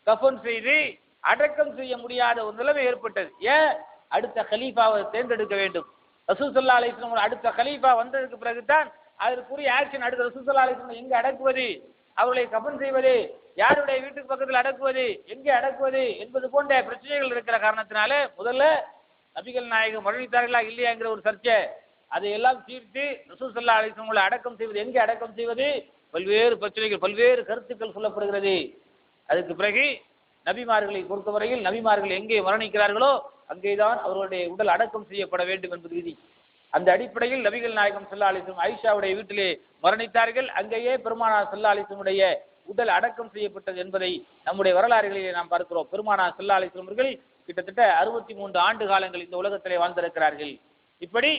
கஃன் செய்து அடக்கம் செய்ய முடியாத ஒரு நிலைமை ஏற்பட்டது. ஏன், அடுத்த கலீஃபாவை தேர்ந்தெடுக்க வேண்டும். ரசூல் ஸல்லல்லாஹு அலைஹி வஸல்லம் அடுத்த கலீஃபா வந்ததற்கு பிறகுதான் அதற்குரிய ஆக்ஷன். அடுத்த ரசூல் ஸல்லல்லாஹு அலைஹி வஸல்லம் எங்கே அடக்குவது, அவர்களை கஃன் செய்வது, யாருடைய வீட்டுக்கு பக்கத்தில் அடக்குவது, எங்கே அடக்குவது என்பது போன்ற பிரச்சனைகள் இருக்கிற காரணத்தினால முதல்ல நபிகள் நாயகம் மரணித்தார்களா இல்லையா என்கிற ஒரு சர்ச்சை, அதையெல்லாம் தீர்த்து ரசூல் ஸல்லல்லாஹு அலைஹி வஸல்லம் அடக்கம் செய்வது, எங்கே அடக்கம் செய்வது, பல்வேறு பிரச்சனைகள், பல்வேறு கருத்துக்கள் சொல்லப்படுகிறது. அதுக்கு பிறகு நபிமார்களை பொறுத்தவரையில் நபிமார்கள் எங்கே மரணிக்கிறார்களோ அங்கேதான் அவர்களுடைய உடல் அடக்கம் செய்யப்பட வேண்டும் என்பது விதி. அந்த அடிப்படையில் நபிகள் நாயகம் ஸல்லல்லாஹு அலைஹி வஸல்லம் ஆயிஷாவுடைய வீட்டிலே மரணித்தார்கள். அங்கேயே பெருமானார் ஸல்லல்லாஹு அலைஹி வஸல்லம் உடல் அடக்கம் செய்யப்பட்டது என்பதை நம்முடைய வரலாறுகளிலே நாம் பார்க்கிறோம். பெருமானார் ஸல்லல்லாஹு அலைஹி வஸல்லம் அவர்கள் கிட்டத்தட்ட 63 ஆண்டு காலங்கள் இந்த உலகத்திலே வாழ்ந்திருக்கிறார்கள். இப்படி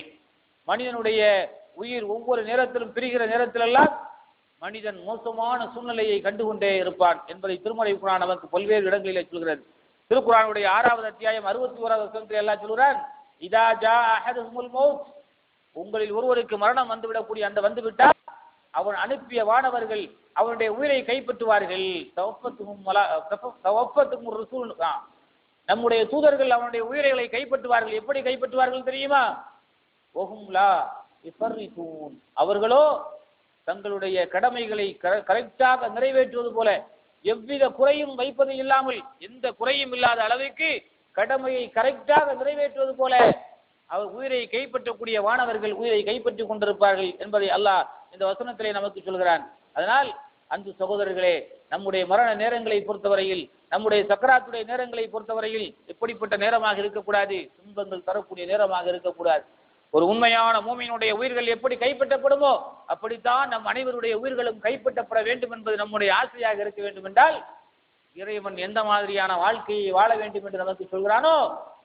மனிதனுடைய உயிர் ஒவ்வொரு நேரத்திலும் பிரிகிற நேரத்திலெல்லாம் மனிதன் மோசமான சூழ்நிலையை கண்டுகொண்டே இருப்பான் என்பதை திருமறை குர்ஆன் நமக்கு பல்வேறு இடங்களிலே சொல்கிறது. திருக்குர்ஆனுடைய 6வது அத்தியாயம் 61வது வசனத்தில் அல்லாஹ் சொல்கிறான், இதா ஜா அஹதுஹுல் மௌத், உங்களில் ஒருவருக்கு மரணம் வந்துவிடக்கூடிய அந்த வந்துவிட்டால் அவன் அனுப்பிய வானவர்கள் அவனுடைய உயிரை கைப்பற்றுவார்கள். நம்முடைய தூதர்கள் அவனுடைய உயிர்களை கைப்பற்றுவார்கள். எப்படி கைப்பற்றுவார்கள் தெரியுமா? அவர்களோ தங்களுடைய கடமைகளை கரெக்டாக நிறைவேற்றுவது போல, எவ்வித குறையும் வைப்பது இல்லாமல், எந்த குறையும் இல்லாத அளவுக்கு கடமையை கரெக்டாக நிறைவேற்றுவது போல அவர் உயிரை கைப்பற்றக்கூடிய வானவர்கள் உயிரை கைப்பற்றிக் கொண்டிருப்பார்கள் என்பதை அல்லாஹ் இந்த வசனத்திலே நமக்கு சொல்கிறான். அதனால் அன்பு சகோதரர்களே, நம்முடைய மரண நேரங்களை பொறுத்தவரையில், நம்முடைய சக்கராத்துடைய நேரங்களை பொறுத்தவரையில் எப்படிப்பட்ட நேரமாக இருக்கக்கூடாது? துன்பங்கள் தரக்கூடிய நேரமாக இருக்கக்கூடாது. ஒரு உண்மையான மூமியினுடைய உயிர்கள் எப்படி கைப்பற்றப்படுமோ அப்படித்தான் நம் அனைவருடைய உயிர்களும் கைப்பற்றப்பட வேண்டும் என்பது நம்முடைய ஆசையாக இருக்க வேண்டும். என்றால் இறைவன் எந்த மாதிரியான வாழ்க்கையை வாழ வேண்டும் என்று நமக்கு சொல்கிறானோ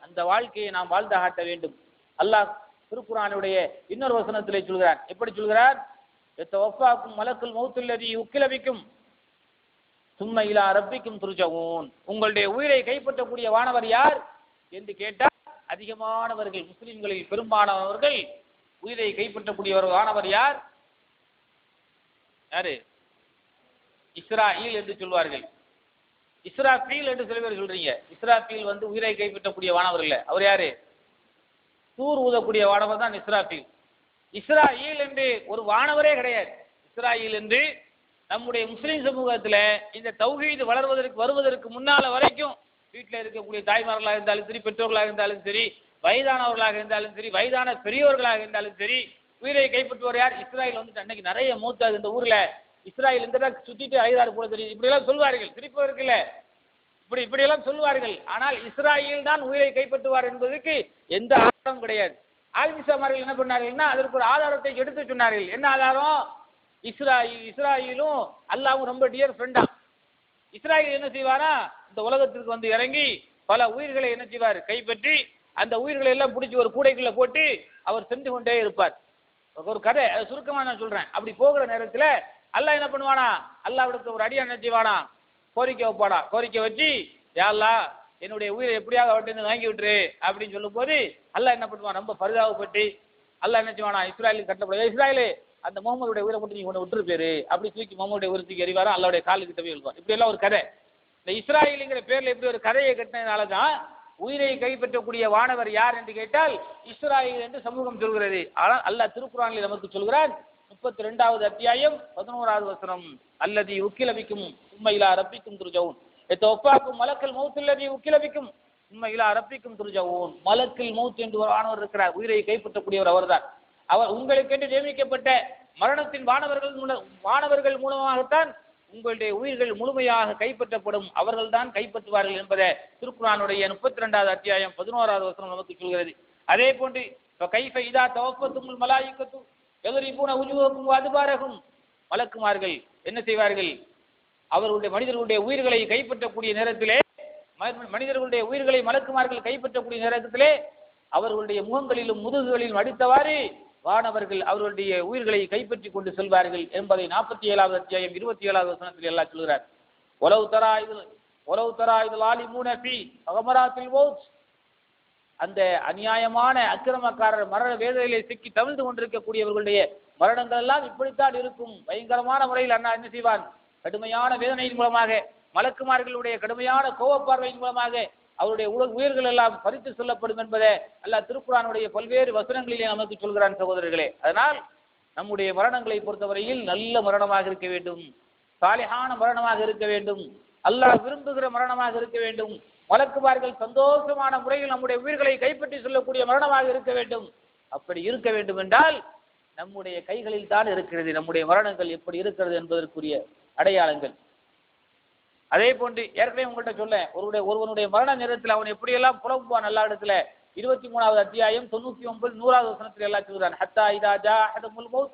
அந்த வாழ்க்கையை நாம் வாழ்ந்து காட்ட வேண்டும். அல்லாஹ் திருக்குர்ஆனுடைய இன்னொரு வசனத்திலே சொல்கிறான். எப்படி சொல்கிறார்? எத்தவஃபாக்கும் மலக்குல் மௌத்துல்லதி உக்கிலபிக்கும் சும்ம இலா ரப்பிக்கும் துர்ஜஊன். உங்களுடைய உயிரை கைப்பற்றக்கூடிய வானவர் யார் என்று கேட்டால் அதிகமானவர்கள், முஸ்லிம்களில் பெரும்பாலானவர்கள் உயிரை கைப்பற்றக்கூடிய ஒரு வானவர் யார்? யாரு? இஸ்ராயில் என்று சொல்வார்கள். இஸ்ராஃபீல் என்று சில பேர் சொல்றீங்க. இஸ்ராஃபீல் உயிரை கைப்பற்றக்கூடிய வானவர் இல்ல. அவர் யாரு? தூர் ஊதக்கூடிய வானவர் தான் இஸ்ராஃபீல். இஸ்ராயில் என்று ஒரு வானவரே கிடையாது. இஸ்ராயில் என்று நம்முடைய முஸ்லிம் சமூகத்துல இந்த தௌஹீத் வருவதற்கு முன்னால வரைக்கும் வீட்டில் இருக்கக்கூடிய தாய்மார்களாக இருந்தாலும் சரி, பெற்றோர்களாக இருந்தாலும் சரி, வயதானவர்களாக இருந்தாலும் சரி, வயதான பெரியவர்களாக இருந்தாலும் சரி, உயிரை கைப்பற்றுவார் யார்? இஸ்ராயில் அன்னைக்கு நிறைய மூத்தாது இந்த ஊர்ல. இஸ்ராயில் இந்த சுத்திட்டு ஐதாறு போல தெரியும், இப்படி எல்லாம் சொல்வார்கள். சிரிப்பு இருக்குல்ல, இப்படி எல்லாம் சொல்வார்கள். ஆனால் இஸ்ராயில் தான் உயிரை கைப்பற்றுவார் என்பதற்கு எந்த ஆதாரமும் கிடையாது. ஆல்மிசாமார்கள் என்ன பண்ணார்கள்னா அதற்கு ஒரு ஆதாரத்தை எடுத்து சொன்னார்கள். என்ன ஆதாரம்? இஸ்ராயிலும் அல்லாவும் ரொம்ப டியர் ஃப்ரெண்டா. இஸ்ராயில் என்ன செய்வாரா? இந்த உலகத்திற்கு இறங்கி பல உயிர்களை என்ன செய்வார்? கைப்பற்றி அந்த உயிர்களை எல்லாம் பிடிச்சி ஒரு கூடைக்குள்ள போட்டு அவர் சென்று கொண்டே இருப்பார். ஒரு கதை, சுருக்கமா நான் சொல்றேன். அப்படி போகிற நேரத்தில் அல்லாஹ் என்ன பண்ணுவானா? அல்லாஹ்விடத்து ஒரு அடியான் என்ன செய்வானா? கோரிக்கை வைப்பானா. கோரிக்கை வச்சு, யா அல்லாஹ் என்னுடைய உயிரை எப்படியாவது அவர்கிட்ட வாங்கி விட்டுரு அப்படின்னு சொல்லும் போது அல்லாஹ் என்ன பண்ணுவான்? ரொம்ப பரிதாபப்பட்டு அல்லாஹ் என்ன செய்வானா? இஸ்ராயலுக்கு கட்டப்பட, இஸ்ராயலு அந்த முகமதுடைய உயிரை மட்டும் நீங்க கொண்டு விட்டுரு பேரு அப்படி தூக்கி முகமதுடைய உயிரத்துக்கு எறிவாரா, அல்லாவுடைய காலுக்கு தவி எழுவார். இப்படி எல்லாம் ஒரு கதை. இந்த இஸ்ராயலுங்கிற பேர்ல இப்படி ஒரு கதையை கட்டினதுனாலதான் உயிரை கைப்பற்றக்கூடிய வானவர் யார் என்று கேட்டால் இஸ்ராயல் என்று சமூகம் சொல்கிறது. ஆனால் அல்லாஹ் திருக்குர்ஆனில் நமக்கு சொல்கிறான். 32வது அத்தியாயம் 11வது வசனம், அல்லதி உக்கிலபிக்கும் சும்ம இலா ரப்பிக்கும் துர்ஜஊன். எத்தவஃபாக்கும் மலக்குல் மௌத்துல்லதி உக்கிலபிக்கும் சும்ம இலா ரப்பிக்கும் துர்ஜஊன். மலக்குல் மௌத் என்று ஒரு வானவர் இருக்கிறார், உயிரை கைப்பற்றக்கூடியவர் அவர்தான். அவர் உங்களுக்கென்று நியமிக்கப்பட்ட மரணத்தின் வானவர்கள் மூலமாகத்தான் உங்களுடைய உயிர்கள் முழுமையாக கைப்பற்றப்படும், அவர்கள் தான் கைப்பற்றுவார்கள் என்பதை திருக்குர்ஆனுடைய 32வது அத்தியாயம் 11வது வசனம் நமக்கு சொல்கிறது. அதே போன்று கைஃப இதா தவஃபத்துல் மலாயிகத்து யத்ரிபூன உஜூஹக்கும் வஅத்பாரஹும். மலக்குமார்கள் என்ன செய்வார்கள்? அவர்களுடைய மனிதர்களுடைய உயிர்களை கைப்பற்றக்கூடிய நேரத்திலே, மனிதர்களுடைய உயிர்களை மலக்குமார்கள் கைப்பற்றக்கூடிய நேரத்திலே அவர்களுடைய முகங்களிலும் முதுகுகளிலும் அடித்தவாறு வானவர்கள் அவர்களுடைய உயிர்களை கைப்பற்றி கொண்டு செல்வார்கள் என்பதை 47வது அத்தியாயம் 27வது வசனத்தில் எல்லாம் சொல்கிறார். ஒலவு தரா இதில் ஆலிமூன ஃபீ அகமராத்தில் மௌத். அந்த அநியாயமான அக்கிரமக்காரர் மரண வேதனையிலே சிக்கி தவிழ்ந்து கொண்டிருக்கக்கூடியவர்களுடைய மரணங்கள் எல்லாம் இப்படித்தான் இருக்கும். பயங்கரமான முறையில் அண்ணா என்ன செய்வான்? கடுமையான வேதனையின் மூலமாக, மலக்குமார்களுடைய கடுமையான கோபப்பார்வையின் மூலமாக அவருடைய உயிர்கள் எல்லாம் பறித்து சொல்லப்படும் என்பதை அல்லாஹ் திருக்குர்ஆனுடைய பல்வேறு வசனங்களிலே நமக்கு சொல்கிறான் சகோதரர்களே. அதனால் நம்முடைய மரணங்களை பொறுத்தவரையில் நல்ல மரணமாக இருக்க வேண்டும், சாலிஹான மரணமாக இருக்க வேண்டும், அல்லாஹ் விரும்புகிற மரணமாக இருக்க வேண்டும். மலக்குமார்கள் சந்தோஷமான முறையில் நம்முடைய உயிர்களை கைப்பற்றி சொல்லக்கூடிய மரணமாக இருக்க வேண்டும். அப்படி இருக்க வேண்டும் என்றால் நம்முடைய கைகளில் தான் இருக்கிறது நம்முடைய மரணங்கள் எப்படி இருக்கிறது என்பதற்குரிய அடையாளங்கள். அதே போன்று ஏற்கனவே உங்கள்கிட்ட சொல்ல, ஒருவனுடைய மரண நேரத்தில் அவன் எப்படியெல்லாம் புலம்புவான் அல்லா இடத்துல. 23வது அத்தியாயம் 99 100வது வசனத்தில் எல்லாம் சொல்கிறான். ஹத்தா இதா ஜா அஹதுல் மௌத்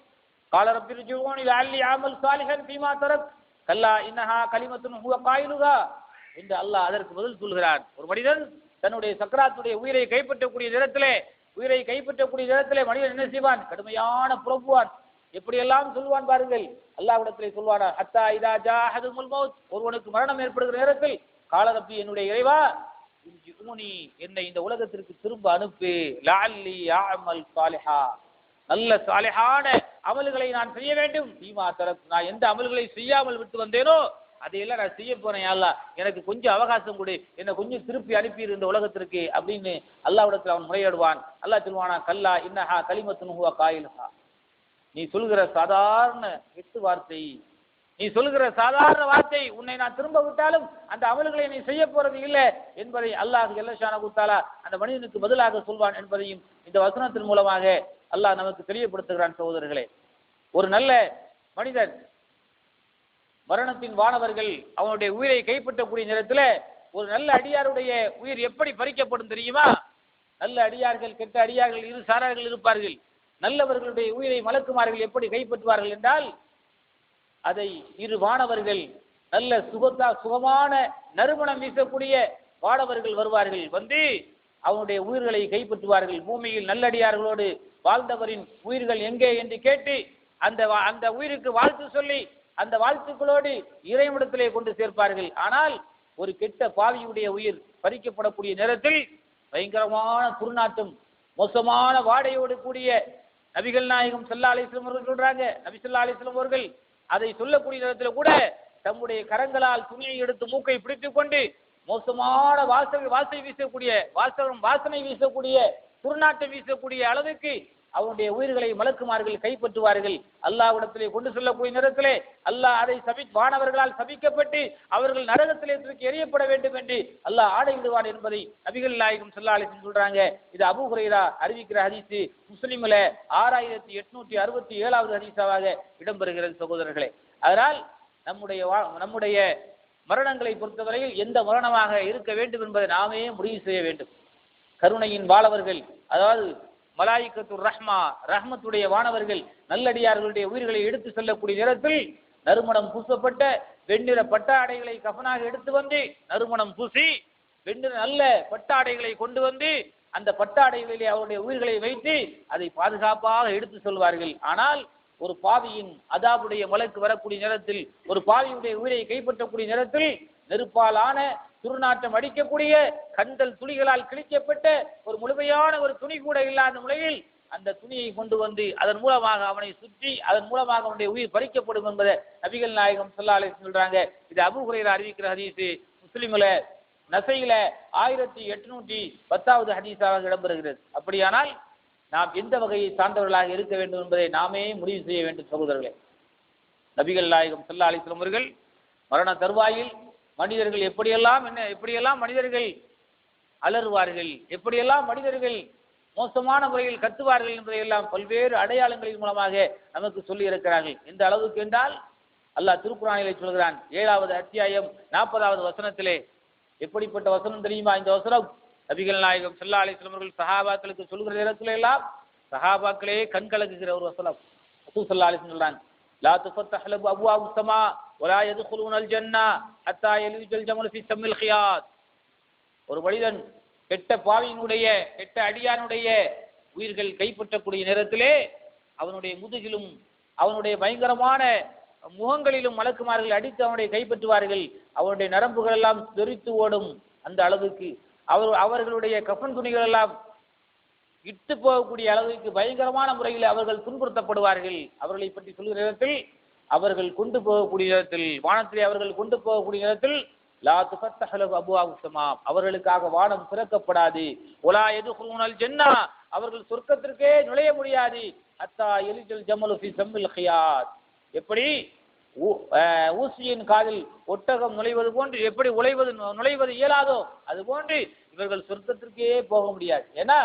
கால ரப்பி ர்ஜிஊனி லஅல்லி அமல் சாலிஹன் ஃபீமா தரக் கல்லா இன்னஹா கலிமத்துன் ஹுவ காயிலுஹா என்று அல்லாஹ் அதற்கு பதில் சொல்கிறான். ஒரு மனிதன் தன்னுடைய சக்கராத்துடைய உயிரை கைப்பற்றக்கூடிய நேரத்திலே மனிதன் என்ன செய்வான்? கடுமையான புலம்புவான். எப்படியெல்லாம் சொல்வான் பாருங்கள். அல்லாஹ்விடத்திலே சொல்வானா, ஹத்தா இதா ஜா அஹதுல் மௌத், ஒருவனுக்கு மரணம் ஏற்படுகிற நேரத்தில் கால ரப்பி என்னுடைய இறைவா இர்ஜிஊனி என்னை இந்த உலகத்திற்கு திரும்ப அனுப்பு, லஅல்லி அஅமல் சாலிஹா நல்ல சாலிஹான அமல்களை நான் செய்ய வேண்டும், ஃபீமா தரக் நான் எந்த அமல்களை செய்யாமல் விட்டு வந்தேனோ அதையெல்லாம் நான் செய்ய போறேன். அல்லாஹ் எனக்கு கொஞ்சம் அவகாசம் கொடு, என்னை கொஞ்சம் திருப்பி அனுப்பிடு இந்த உலகத்திற்கு அப்படின்னு அல்லாஹ்விடத்தில் அவன் முறையிடுவான். அல்லாஹ் சொல்வானா, கல்லா இன்னஹா கலிமத்துன் ஹுவ காயிலுஹா, நீ சொல்கிற சாதாரண வார்த்தை, நீ சொல்கிற சாதாரண வார்த்தை, உன்னை நான் திரும்ப விட்டாலும் அந்த அமல்களை நீ செய்ய போறது இல்லை என்பதை அல்லாஹ் ஜல்ல ஷானஹு தஆலா அந்த மனிதனுக்கு பதிலாக சொல்வான் என்பதையும் இந்த வசனத்தின் மூலமாக அல்லாஹ் நமக்கு தெரியப்படுத்துகிறான். சகோதரர்களே, ஒரு நல்ல மனிதன் மரணத்தின் வானவர்கள் அவனுடைய உயிரை கைப்பற்றக்கூடிய நேரத்தில் ஒரு நல்ல அடியாருடைய உயிர் எப்படி பறிக்கப்படும் தெரியுமா? நல்ல அடியார்கள் கெட்ட அடியார்கள் இரு சாரார்கள் இருப்பார்கள். நல்லவர்களுடைய உயிரை மலக்குமார்கள் எப்படி கைப்பற்றுவார்கள் என்றால், அதை இரு வானவர்கள் நல்ல சுகமான நறுமணம் வீசக்கூடிய வானவர்கள் வருவார்கள். வந்து அவனுடைய உயிர்களை கைப்பற்றுவார்கள். பூமியில் நல்லடியார்களோடு வாழ்ந்தவரின் உயிர்கள் எங்கே என்று கேட்டு அந்த உயிருக்கு வாழ்த்து சொல்லி அந்த வாழ்த்துக்களோடு இறைவனிடத்திலே கொண்டு சேர்ப்பார்கள். ஆனால் ஒரு கெட்ட பாவியுடைய உயிர் பறிக்கப்படக்கூடிய நேரத்தில் பயங்கரமான துர்நாற்றம், மோசமான வாடையோடு கூடிய நபிகள் நாயகம் ஸல்லல்லாஹு அலைஹி வஸல்லம் அவர்கள் சொல்றாங்க. நபி ஸல்லல்லாஹு அலைஹி வஸல்லம் அவர்கள் அதை சொல்லக்கூடிய நேரத்தில் கூட தம்முடைய கரங்களால் துணியை எடுத்து மூக்கை பிடித்துக் கொண்டு மோசமான வாசனை வீசக்கூடிய துர்நாற்றம் வீசக்கூடிய அளவுக்கு அவனுடைய உயிர்களை மலக்குமார்கள் கைப்பற்றுவார்கள். அல்லாஹ்விடத்திலே கொண்டு செல்லக்கூடிய நேரத்திலே அல்லாஹ் அதை வானவர்களால் சபிக்கப்பட்டு அவர்கள் நரகத்திலே தூக்கி எறியப்பட வேண்டும் என்று அல்லாஹ் ஆணையிடுவான் என்பதை நபிகள் நாயகம் ஸல்லல்லாஹு அலைஹி வஸல்லம் சொல்றாங்க. இது அபூ ஹுரைரா அறிவிக்கிற ஹதீஸ். முஸ்லிம்ல 6867வது ஹதீஸாக இடம்பெறுகிறது சகோதரர்களே. அதனால் நம்முடைய மரணங்களை பொறுத்தவரையில் எந்த மரணமாக இருக்க வேண்டும் என்பதை நாமே முடிவு செய்ய வேண்டும். கருணையின் வானவர்கள், அதாவது மலாயிக்கத்துர் ரஹ்மா, ரஹ்மத்துடைய வானவர்கள் நல்லடியார்களுடைய உயிர்களை எடுத்து செல்லக்கூடிய நேரத்தில் நறுமணம் பூசப்பட்ட வெண்ணிற பட்டாடைகளை கஃனாக எடுத்து வந்து நறுமணம் பூசி வெண்ணிற நல்ல பட்டாடைகளை கொண்டு வந்து அந்த பட்டாடைகளிலே அவருடைய உயிர்களை வைத்து அதை பாதுகாப்பாக எடுத்து சொல்வார்கள். ஆனால் ஒரு பாவியின் அதாபுடைய மலைக்கு வரக்கூடிய நேரத்தில், ஒரு பாவியுடைய உயிரை கைப்பற்றக்கூடிய நேரத்தில் நெருப்பாலான துர்நாற்றம் அடிக்கக்கூடிய கந்தல் துணிகளால் கிழிக்கப்பட்ட ஒரு முழுமையான ஒரு துணி கூட இல்லாத முறையில் அந்த துணியை கொண்டு வந்து அதன் மூலமாக அவனை சுற்றி அதன் மூலமாக அவனுடைய உயிர் பறிக்கப்படும் என்பதை நபிகள் நாயகம் ஸல்லல்லாஹு அலைஹி வஸல்லம் சொல்றாங்க. இது அபூ ஹுரைரா அறிவிக்கிற ஹதீஸ். முஸ்லிம்ல நசையில 1810வது ஹதீஸாக இடம்பெறுகிறது. அப்படியானால் நாம் எந்த வகையை சார்ந்தவர்களாக இருக்க வேண்டும் என்பதை நாமே முடிவு செய்ய வேண்டும் சகோதரர்களே. நபிகள் நாயகம் ஸல்லல்லாஹு அலைஹி வஸல்லம் அவர்கள் மரண தருவாயில் மனிதர்கள் எப்படியெல்லாம் மனிதர்கள் அலறுவார்கள், எப்படியெல்லாம் மனிதர்கள் மோசமான முறையில் கத்துவார்கள் என்பதையெல்லாம் பல்வேறு அடையாளங்களின் மூலமாக நமக்கு சொல்லி இருக்கிறார்கள். எந்த அளவுக்கு என்றால் அல்லாஹ் திருக்குர்ஆனிலே சொல்கிறான். 7வது அத்தியாயம் 40வது வசனத்திலே எப்படிப்பட்ட வசனம் தெரியுமா? இந்த வசனம் நபிகள் நாயகம் ஸல்லல்லாஹு அலைஹி வஸல்லம் அவர்கள் சஹாபாக்களுக்கு சொல்கிற நேரத்தில் எல்லாம் சஹாபாக்களே கண் கலங்குகிற ஒரு வசனம். ரசூல் ஸல்லல்லாஹு அலைஹி வஸல்லம் சொல்றாங்க, லா துஃபத்தஹ் லஹு அப்வாபுஸ் ஸமா வலா யதுகுலூனல் ஜன்னah ஹத்தா யல்ஜல் ஜமல் ஃபீ ஸம்மில் கியாத். ஒரு மனிதன் கெட்ட பாவியினுடைய கெட்ட அடியானுடைய உயிர்கள் கைப்பற்றக்கூடிய நேரத்திலே அவனுடைய முதுகிலும் அவனுடைய பயங்கரமான முகங்களிலும் மலக்குமார்கள் அடித்து அவனுடைய கைப்பற்றுவார்கள். அவனுடைய நரம்புகள் எல்லாம் தெரித்து ஓடும். அந்த அளவுக்கு அவர்களுடைய கஃன் துணிகள் எல்லாம் இட்டு போகக்கூடிய அளவுக்கு பயங்கரமான முறையில் அவர்கள் துன்புறுத்தப்படுவார்கள். அவர்களை பற்றி சொல்கிற நேரத்தில் அவர்கள் கொண்டு போகக்கூடிய நேரத்தில் வானத்திலே அவர்கள் கொண்டு போகக்கூடிய நேரத்தில் லா துஃபத்தஹ் லஹு அப்வாபுஸ் ஸமா, அவர்களுக்காக வானம் திறக்கப்படாது. வலா யதுகுலூனல் ஜன்னah, அவர்கள் சொர்க்கத்திற்கே நுழைய முடியாது. ஹத்தா யல்ஜல் ஜமலு ஃபீ ஸம்மில் கியாத், எப்படி ஊசியின் காதில் ஒட்டகம் நுழைவது போன்று எப்படி நுழைவது இயலாதோ அது போன்று இவர்கள் சொர்க்கத்திற்கே போக முடியாது. ஏன்னா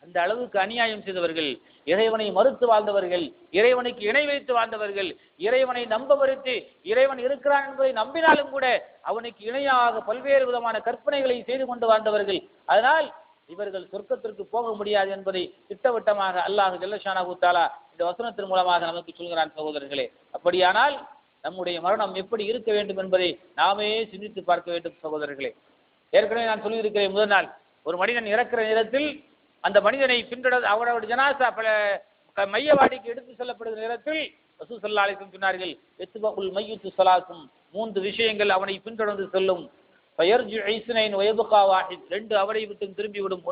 அந்த அளவுக்கு அநியாயம் செய்தவர்கள், இறைவனை மறுத்து வாழ்ந்தவர்கள், இறைவனுக்கு இணை வைத்து வாழ்ந்தவர்கள், இறைவனை நம்ப மறுத்து இறைவன் இருக்கிறான் என்பதை நம்பினாலும் கூட அவனுக்கு இணையாக பல்வேறு விதமான கற்பனைகளை செய்து கொண்டு வாழ்ந்தவர்கள். அதனால் இவர்கள் சொர்க்கத்திற்கு போக முடியாது என்பதை திட்டவட்டமாக அல்லாஹ் ஜல்ல ஷானஹு தஆலா இந்த வசனத்தின் மூலமாக நமக்கு சொல்கிறான் சகோதரர்களே. அப்படியானால் நம்முடைய மரணம் எப்படி இருக்க வேண்டும் என்பதை நாமே சிந்தித்து பார்க்க வேண்டும் சகோதரர்களே. ஏற்கனவே நான் சொல்லியிருக்கிறேன், முதல் நாள் ஒரு மனிதன் இறக்கிற நேரத்தில் அந்த மனிதனை பின்தொடர் அவருடைய ஜனாசா மையவாடிக்கு எடுத்து செல்லப்படுகிற நேரத்தில் ரசூல் ஸல்லல்லாஹு அலைஹி வஸல்லம் சொன்னார்கள், இத்பஉல் மய்யித்து ஸலாத்தும், 3 விஷயங்கள் அவனை பின்தொடர்ந்து செல்லும். ஃபயர்ஜு ஐஸ்னைன் வயபகா வாஹித், 2 அவரை விட்டு திரும்பிவிடும்,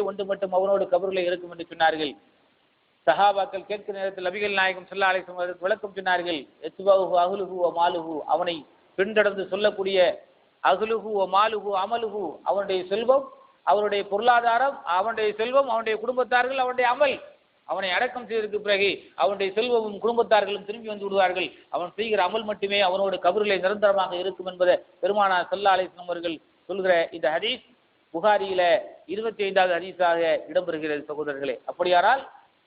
ஒன்று மட்டும் அவனோடு கபரிலே இருக்கும் என்று சொன்னார்கள். சஹாபாக்கள் கேட்கிற நேரத்தில் நபிகள் நாயகம் ஸல்லல்லாஹு அலைஹி வஸல்லம் விளக்கம் சொன்னார்கள், இத்பஉஹு அஹ்லுஹு வ மாலுஹு, அவனை பின்தொடர்ந்து சொல்லக்கூடிய அஹ்லுஹு வ மாலுஹு அமலுஹு, அவனுடைய செல்வம், அவருடைய பொருளாதாரம், அவனுடைய செல்வம், அவனுடைய குடும்பத்தார்கள், அவனுடைய அமல். அவனை அடக்கம் செய்ததற்கு பிறகு அவனுடைய செல்வமும் குடும்பத்தார்களும் திரும்பி வந்து விடுவார்கள். அவன் செய்கிற அமல் மட்டுமே அவனோடு கபரிலே நிரந்தரமாக இருக்கும் என்பதை பெருமானார் ஸல்லல்லாஹு அலைஹி வஸல்லம் அவர்கள் சொல்கிற இந்த ஹதீஸ் புகாரியில 25வது ஹதீஸாக இடம்பெறுகிறது சகோதரர்களே. அப்படியானால்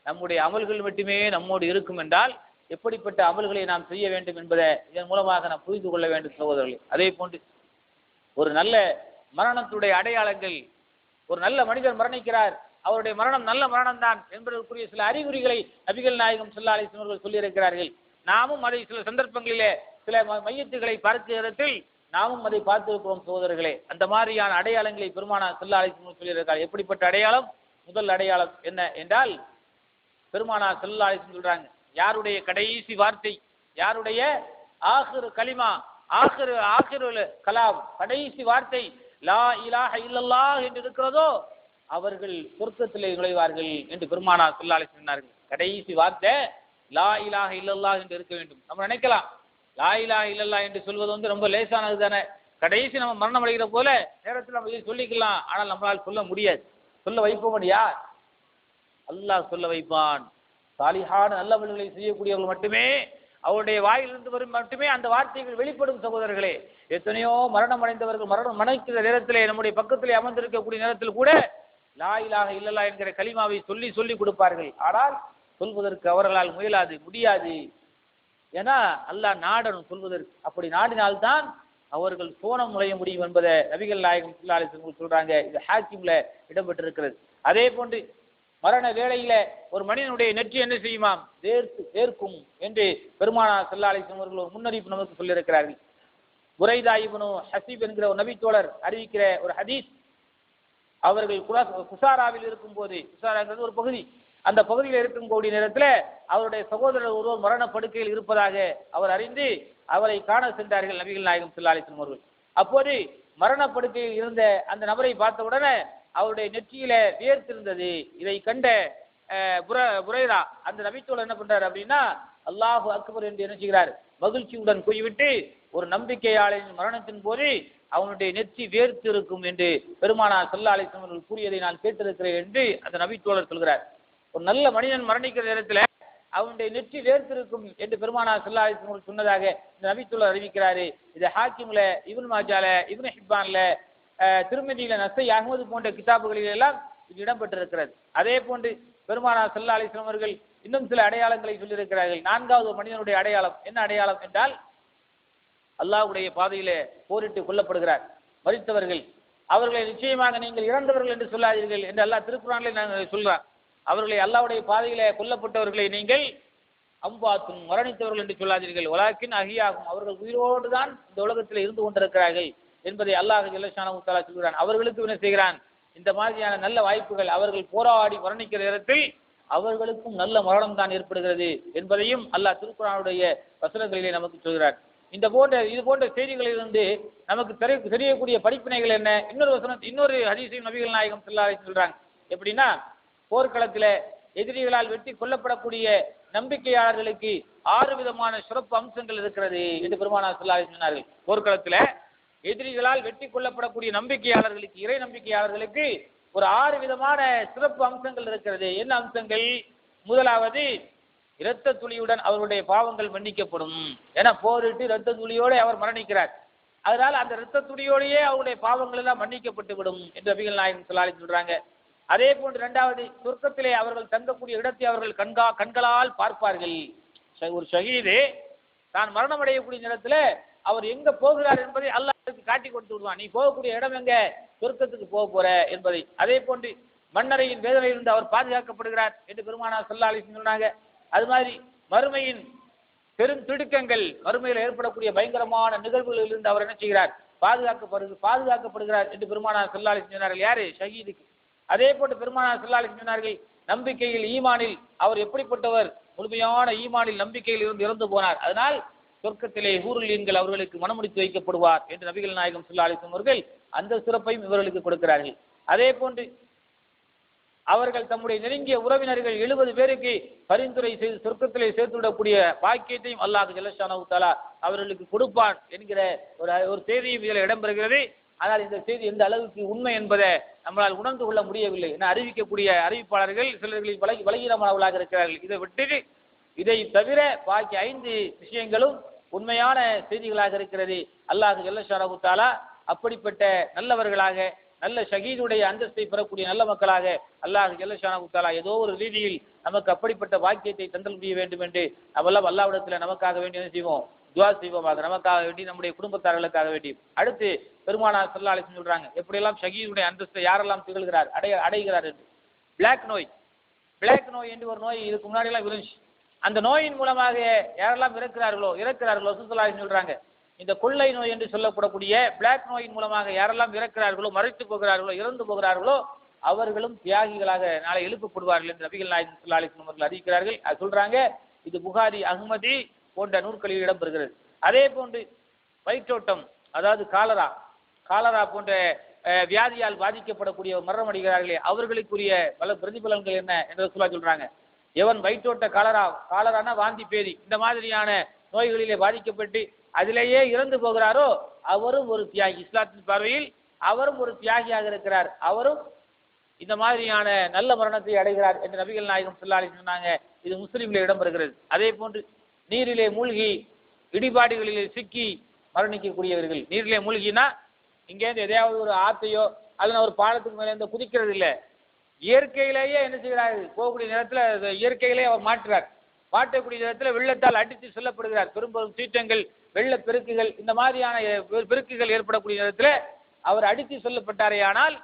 நம்முடைய அமல்கள் மட்டுமே நம்மோடு இருக்கும் என்றால் எப்படிப்பட்ட அமல்களை நாம் செய்ய வேண்டும் என்பதை இதன் மூலமாக நாம் புரிந்து கொள்ள வேண்டும் சகோதரர்களே. அதே போன்று ஒரு நல்ல மரணத்துடைய அடையாளங்கள், ஒரு நல்ல மனிதர் மரணிக்கிறார், அவருடைய மரணம் நல்ல மரணம் தான் என்பதற்குரிய சில அறிகுறிகளை நபிகள் நாயகம் ஸல்லல்லாஹு அலைஹி வஸல்லம் அவர்கள் சொல்லியிருக்கிறார்கள். நாமும் அதை சில சந்தர்ப்பங்களிலே சில மையத்துகளை பார்க்கிற இடத்தில் நாமும் அதை பார்த்திருக்கிறோம் சகோதரர்களே. அந்த மாதிரியான அடையாளங்களை பெருமானார் ஸல்லல்லாஹு அலைஹி வஸல்லம் சொல்லியிருக்கிறார். எப்படிப்பட்ட அடையாளம்? முதல் அடையாளம் என்ன என்றால், பெருமானார் ஸல்லல்லாஹு அலைஹி வஸல்லம் சொல்றாங்க, யாருடைய கடைசி வார்த்தை, யாருடைய ஆகிரு கலிமா, ஆகிரு கலாம், கடைசி வார்த்தை லா இலாஹ இல்லல்லாஹ் என்று இருக்கிறதோ அவர்கள் சொர்க்கத்திலே நுழைவார்கள் என்று பெருமானார் ஸல்லல்லாஹு அலைஹி வஸல்லம் சொன்னார்கள். கடைசி வார்த்தை லா இலாஹ இல்லல்லாஹ் என்று இருக்க வேண்டும். நம்ம நினைக்கலாம் லா இலாஹ இல்லல்லாஹ் என்று சொல்வது ரொம்ப லேசானது தானே, கடைசி நம்ம மரணம் அடைகிற போல நேரத்தில் நம்ம இதை சொல்லிக்கலாம். ஆனால் நம்மளால் சொல்ல முடியாது. சொல்ல வைப்பவன் யார்? அல்லாஹ் சொல்ல வைப்பான். சாலிஹான நல்லவர்களை செய்யக்கூடியவர்கள் மட்டுமே, அவருடைய வாயிலிருந்து வரும் மட்டுமே அந்த வார்த்தைகள் வெளிப்படும் சகோதரர்களே. எத்தனையோ மரணம் அடைந்தவர்கள் மரணம் மனைக்கிற நேரத்திலே, நம்முடைய பக்கத்திலே அமர்ந்திருக்கக்கூடிய நேரத்தில் கூட லா இலாஹ இல்லல்லாஹ் என்கிற கலிமாவை சொல்லி சொல்லி கொடுப்பார்கள். ஆனால் சொல்வதற்கு அவர்களால் முடியாது. ஏன்னா அல்லாஹ் நாடனும் சொல்வதற்கு. அப்படி நாடினால்தான் அவர்கள் சோனம் நுழைய முடியும் என்பதை நபிகள் நாயகம் ஸல்லல்லாஹு அலைஹி வஸல்லம் சொல்றாங்க. இது ஹாக்கிம்ல இடம்பெற்றிருக்கிறது. அதே போன்று மரண வேளையில ஒரு மனிதனுடைய நெற்றி என்ன செய்யுமாம்? வேர்க்கும் என்று பெருமானார் ஸல்லல்லாஹு அலைஹி வஸல்லம் அவர்கள் ஒரு முன்னறிவிப்பு நமக்கு சொல்லியிருக்கிறார்கள். புரைதா இப்னு ஹஸீப் என்கிற ஒரு நபித்தோழர் அறிவிக்கிற ஒரு ஹதீஸ். அவர்கள் குசாராவில் இருக்கும்போது, குசாராங்கிறது ஒரு பகுதி, அந்த பகுதியில் இருக்கக்கூடிய நேரத்தில் அவருடைய சகோதரர் ஒருவர் மரண படுக்கையில் இருப்பதாக அவர் அறிந்து அவரை காண சென்றார்கள் நபிகள் நாயகம் ஸல்லல்லாஹு அலைஹி வஸல்லம் அவர்கள். அப்போது மரணப்படுக்கையில் இருந்த அந்த நபரை பார்த்தவுடனே அவருடைய நெற்றியில வியர்த்திருந்தது. இதை கண்ட புரைரா அந்த நபித்தோழர் என்ன பண்றாரு அப்படின்னா, அல்லாஹு அக்பர் என்று என்ன செய்கிறார்? மகிழ்ச்சியுடன் கூறிவிட்டு, ஒரு நம்பிக்கையாளரின் மரணத்தின் போது அவனுடைய நெற்றி வேர்த்து இருக்கும் என்று பெருமானார் ஸல்லல்லாஹு அலைஹி வஸல்லம் அவர்கள் கூறியதை நான் கேட்டிருக்கிறேன் என்று அந்த நபித்தோழர் சொல்கிறார். ஒரு நல்ல மனிதன் மரணிக்கிற நேரத்தில் அவனுடைய நெற்றி வேர்த்திருக்கும் என்று பெருமானார் ஸல்லல்லாஹு அலைஹி வஸல்லம் சொன்னதாக இந்த நபித்தோழர் அறிவிக்கிறாரு. இது ஹாக்கிம்ல, இப்னு மாஜால, இப்னு ஹிப்பான்ல, திருமதியில, நஸை, அஹ்மது போன்ற கிதாபுகளில் எல்லாம் இது இடம்பெற்றிருக்கிறது. அதே போன்று பெருமானார் ஸல்லல்லாஹு அலைஹி வஸல்லம் அவர்கள் இன்னும் சில அடையாளங்களை சொல்லியிருக்கிறார்கள். நான்காவது ஒரு மனிதனுடைய அடையாளம் என்ன அடையாளம் என்றால், அல்லாஹ்வுடைய பாதையிலே போரிட்டு கொல்லப்படுகிறார் மரித்தவர்கள். அவர்களை நிச்சயமாக நீங்கள் இறந்தவர்கள் என்று சொல்லாதீர்கள் என்று அல்லாஹ் திருக்குர்ஆனிலே நாங்கள் சொல்றான். அவர்களை அல்லாஹ்வுடைய பாதையிலே கொல்லப்பட்டவர்களை நீங்கள் அம்பாத்தும் மரணித்தவர்கள் என்று சொல்லாதீர்கள், வலாக்கின் அஹியாகும், அவர்கள் உயிரோடு தான் இந்த உலகத்தில் இருந்து கொண்டிருக்கிறார்கள் என்பதை அல்லாஹ் ஜல்ல ஷானஹு தஆலா சொல்கிறான். அவர்களுக்கு என்ன செய்கிறான்? இந்த மாதிரியான நல்ல வாய்ப்புகள், அவர்கள் போராடி மரணிக்கிற நேரத்தில் அவர்களுக்கும் நல்ல மரணம் தான் ஏற்படுகிறது என்பதையும் அல்லாஹ் திருக்குர்ஆனுடைய வசனங்களிலே நமக்கு சொல்கிறார். இது போன்ற செய்திகளிலிருந்து நமக்கு தெரியக்கூடிய படிப்பினைகள் என்ன? இன்னொரு ஹதீஸையும் நபிகள் நாயகம் ஸல்லல்லாஹு அலைஹி வஸல்லம் சொல்றாங்க. எப்படின்னா, போர்க்களத்தில் எதிரிகளால் வெட்டி கொல்லப்படக்கூடிய நம்பிக்கையாளர்களுக்கு 6 விதமான சிறப்பு அம்சங்கள் இருக்கிறது என்று பெருமானார் ஸல்லல்லாஹு அலைஹி வஸல்லம் சொன்னார்கள். போர்க்களத்தில் எதிரிகளால் வெட்டி கொல்லப்படக்கூடிய நம்பிக்கையாளர்களுக்கு, இறை நம்பிக்கையாளர்களுக்கு ஒரு 6 விதமான சிறப்பு அம்சங்கள் இருக்கிறது. என்ன அம்சங்கள்? முதலாவது, இரத்த துளியுடன் அவருடைய பாவங்கள் மன்னிக்கப்படும். என போரிட்டு இரத்த துளியோடு அவர் மரணிக்கிறார். அதனால் அந்த இரத்த துளியோடையே அவருடைய பாவங்கள் எல்லாம் மன்னிக்கப்பட்டு விடும் என்று நபிகள் நாயகம் ஸல்லல்லாஹு அலைஹி வஸல்லம் சொல்றாங்க. அதே போன்று இரண்டாவது, சொர்க்கத்திலே அவர்கள் தங்கக்கூடிய இடத்தை அவர்கள் கண்களால் பார்ப்பார்கள். ஒரு ஷஹீது தான் மரணம் அடையக்கூடிய நேரத்தில் அவர் எங்க போகிறார் என்பதை அல்லாஹ்வுக்கு காட்டி கொடுத்து விடுவான். நீ போகக்கூடிய இடம் எங்க? சொர்க்கத்துக்கு போக போற என்பதை. அதே போன்று மண்ணறையின் வேதனையிலிருந்து அவர் பாதுகாக்கப்படுகிறார் என்று பெருமானார் ஸல்லல்லாஹு அலைஹி வஸல்லம் சொன்னாங்க. அது மாதிரி மறுமையின் பெரும் திடுக்கங்கள், மறுமையில் ஏற்படக்கூடிய பயங்கரமான நிகழ்வுகளிலிருந்து அவர் என்ன செய்கிறார்? பாதுகாக்கப்படுகிறார் என்று பெருமானார் ஸல்லல்லாஹு அலைஹி வஸல்லம் சொன்னார்கள். யாரு? ஷஹீதுக்கு. அதே போன்று பெருமானார் ஸல்லல்லாஹு அலைஹி வஸல்லம் சொன்னார்கள், நம்பிக்கையில், ஈமானில் அவர் எப்படிப்பட்டவர்? முழுமையான ஈமானில், நம்பிக்கையில் இருந்து இறந்து போனார். அதனால் சொர்க்கத்திலே ஹூருல் அவர்களுக்கு மனமுடித்து வைக்கப்படுவார் என்று நபிகள் நாயகம் ஸல்லல்லாஹு அலைஹி வஸல்லம் அவர்கள் அந்த சிறப்பையும் இவர்களுக்கு கொடுக்கிறார்கள். அதே போன்று அவர்கள் தம்முடைய நெருங்கிய உறவினர்கள் 70 பேருக்கு பரிந்துரை செய்து சொர்க்கத்திலே சேர்த்துவிடக்கூடிய பாக்கியத்தையும் அல்லாஹ் ஜல்ல ஷானஹு தஆலா அவர்களுக்கு கொடுப்பான் என்கிற ஒரு செய்தியும் இதில் இடம்பெறுகிறது. ஆனால் இந்த செய்தி எந்த அளவுக்கு உண்மை என்பதை நம்மளால் உணர்ந்து கொள்ள முடியவில்லை. என அறிவிக்கக்கூடிய அறிவிப்பாளர்கள் சிலர்களில் பலகீனமானவர்களாக இருக்கிறார்கள். இதை தவிர பாக்கி 5 விஷயங்களும் உண்மையான செய்திகளாக இருக்கிறது. அல்லாஹ் ஜல்ல ஷானஹு தஆலா அப்படிப்பட்ட நல்லவர்களாக நல்ல ஷஹீதுடைய அந்தஸ்தை பெறக்கூடிய நல்ல மக்களாக அல்லாஹ் ஜல்ல ஷானஹு தஆலா ஏதோ ஒரு ரீதியில் நமக்கு அப்படிப்பட்ட வாக்கியத்தை தந்தல் முடிய வேண்டும் என்று அவெல்லாம் அல்லாஹ்விடத்தில் நமக்காக வேண்டி என்ன செய்வோம், துஆ செய்வோமாக, நமக்காக வேண்டி நம்முடைய குடும்பத்தார்களுக்காக வேண்டி. அடுத்து பெருமானார் ஸல்லல்லாஹு அலைஹி வஸல்லம் சொல்றாங்க, எப்படியெல்லாம் ஷஹீதுடைய அந்தஸ்தை யாரெல்லாம் திகழ்கிறார் அடைகிறார் என்று. பிளாக் நோய் என்று ஒரு நோய் இதுக்கு முன்னாடி எல்லாம் இருந்துச்சு. அந்த நோயின் மூலமாக யாரெல்லாம் இறக்கிறார்களோ ஸல்லல்லாஹு அலைஹி சொல்றாங்க, இந்த கொள்ளை நோய் என்று சொல்லப்படக்கூடிய பிளாக் நோயின் மூலமாக யாரெல்லாம் இறக்கிறார்களோ, மறைத்து போகிறார்களோ, இறந்து போகிறார்களோ அவர்களும் தியாகிகளாக நாளை எழுப்பப்படுவார்கள் என்று நபிகள் நாயகம் ஸல்லல்லாஹு அலைஹி வஸல்லம் அவர்கள் அறிவிக்கிறார்கள். அது சொல்றாங்க. இது புகாரி, அஹ்மதி போன்ற நூல்களில் இடம்பெறுகிறது. அதே போன்று வயிற்றோட்டம், அதாவது காலரா போன்ற வியாதியால் பாதிக்கப்படக்கூடிய மரணம் அடைகிறார்களே அவர்களுக்குரிய பல பிரதிபலன்கள் என்ன என்று சொல்றாங்க. எவன் வயிற்றோட்ட காலரானா வாந்தி பேதி இந்த மாதிரியான நோய்களிலே பாதிக்கப்பட்டு அதிலேயே இறந்து போகிறாரோ அவரும் ஒரு தியாகி. இஸ்லாத்தின் பார்வையில் அவரும் ஒரு தியாகியாக இருக்கிறார். அவரும் இந்த மாதிரியான நல்ல மரணத்தை அடைகிறார் என்று நபிகள் நாயகம் ஸல்லல்லாஹு அலைஹி வஸல்லம் சொன்னாங்க. இது முஸ்லிமில் இடம்பெறுகிறது. அதே போன்று நீரிலே மூழ்கி இடிபாடுகளிலே சிக்கி மரணிக்கக்கூடியவர்கள். நீரிலே மூழ்கினா இங்கேருந்து எதையாவது ஒரு ஆத்தையோ அல்லது ஒரு பாலத்துக்கு மேலே இருந்து குதிக்கிறது இல்லை, இயற்கையிலேயே என்ன செய்கிறார்கள், போகக்கூடிய நேரத்தில் இயற்கையிலேயே அவர் மாற்றக்கூடிய நேரத்தில் வெள்ளத்தால் அடித்து செல்லப்படுகிறார். பெரும்பெரும் சீற்றங்கள், வெள்ள பெருக்குகள், இந்த மாதிரியான பெருக்குகள் ஏற்படக்கூடிய நேரத்தில் அவர் அடித்து செல்லப்பட்டாரே ஆனால்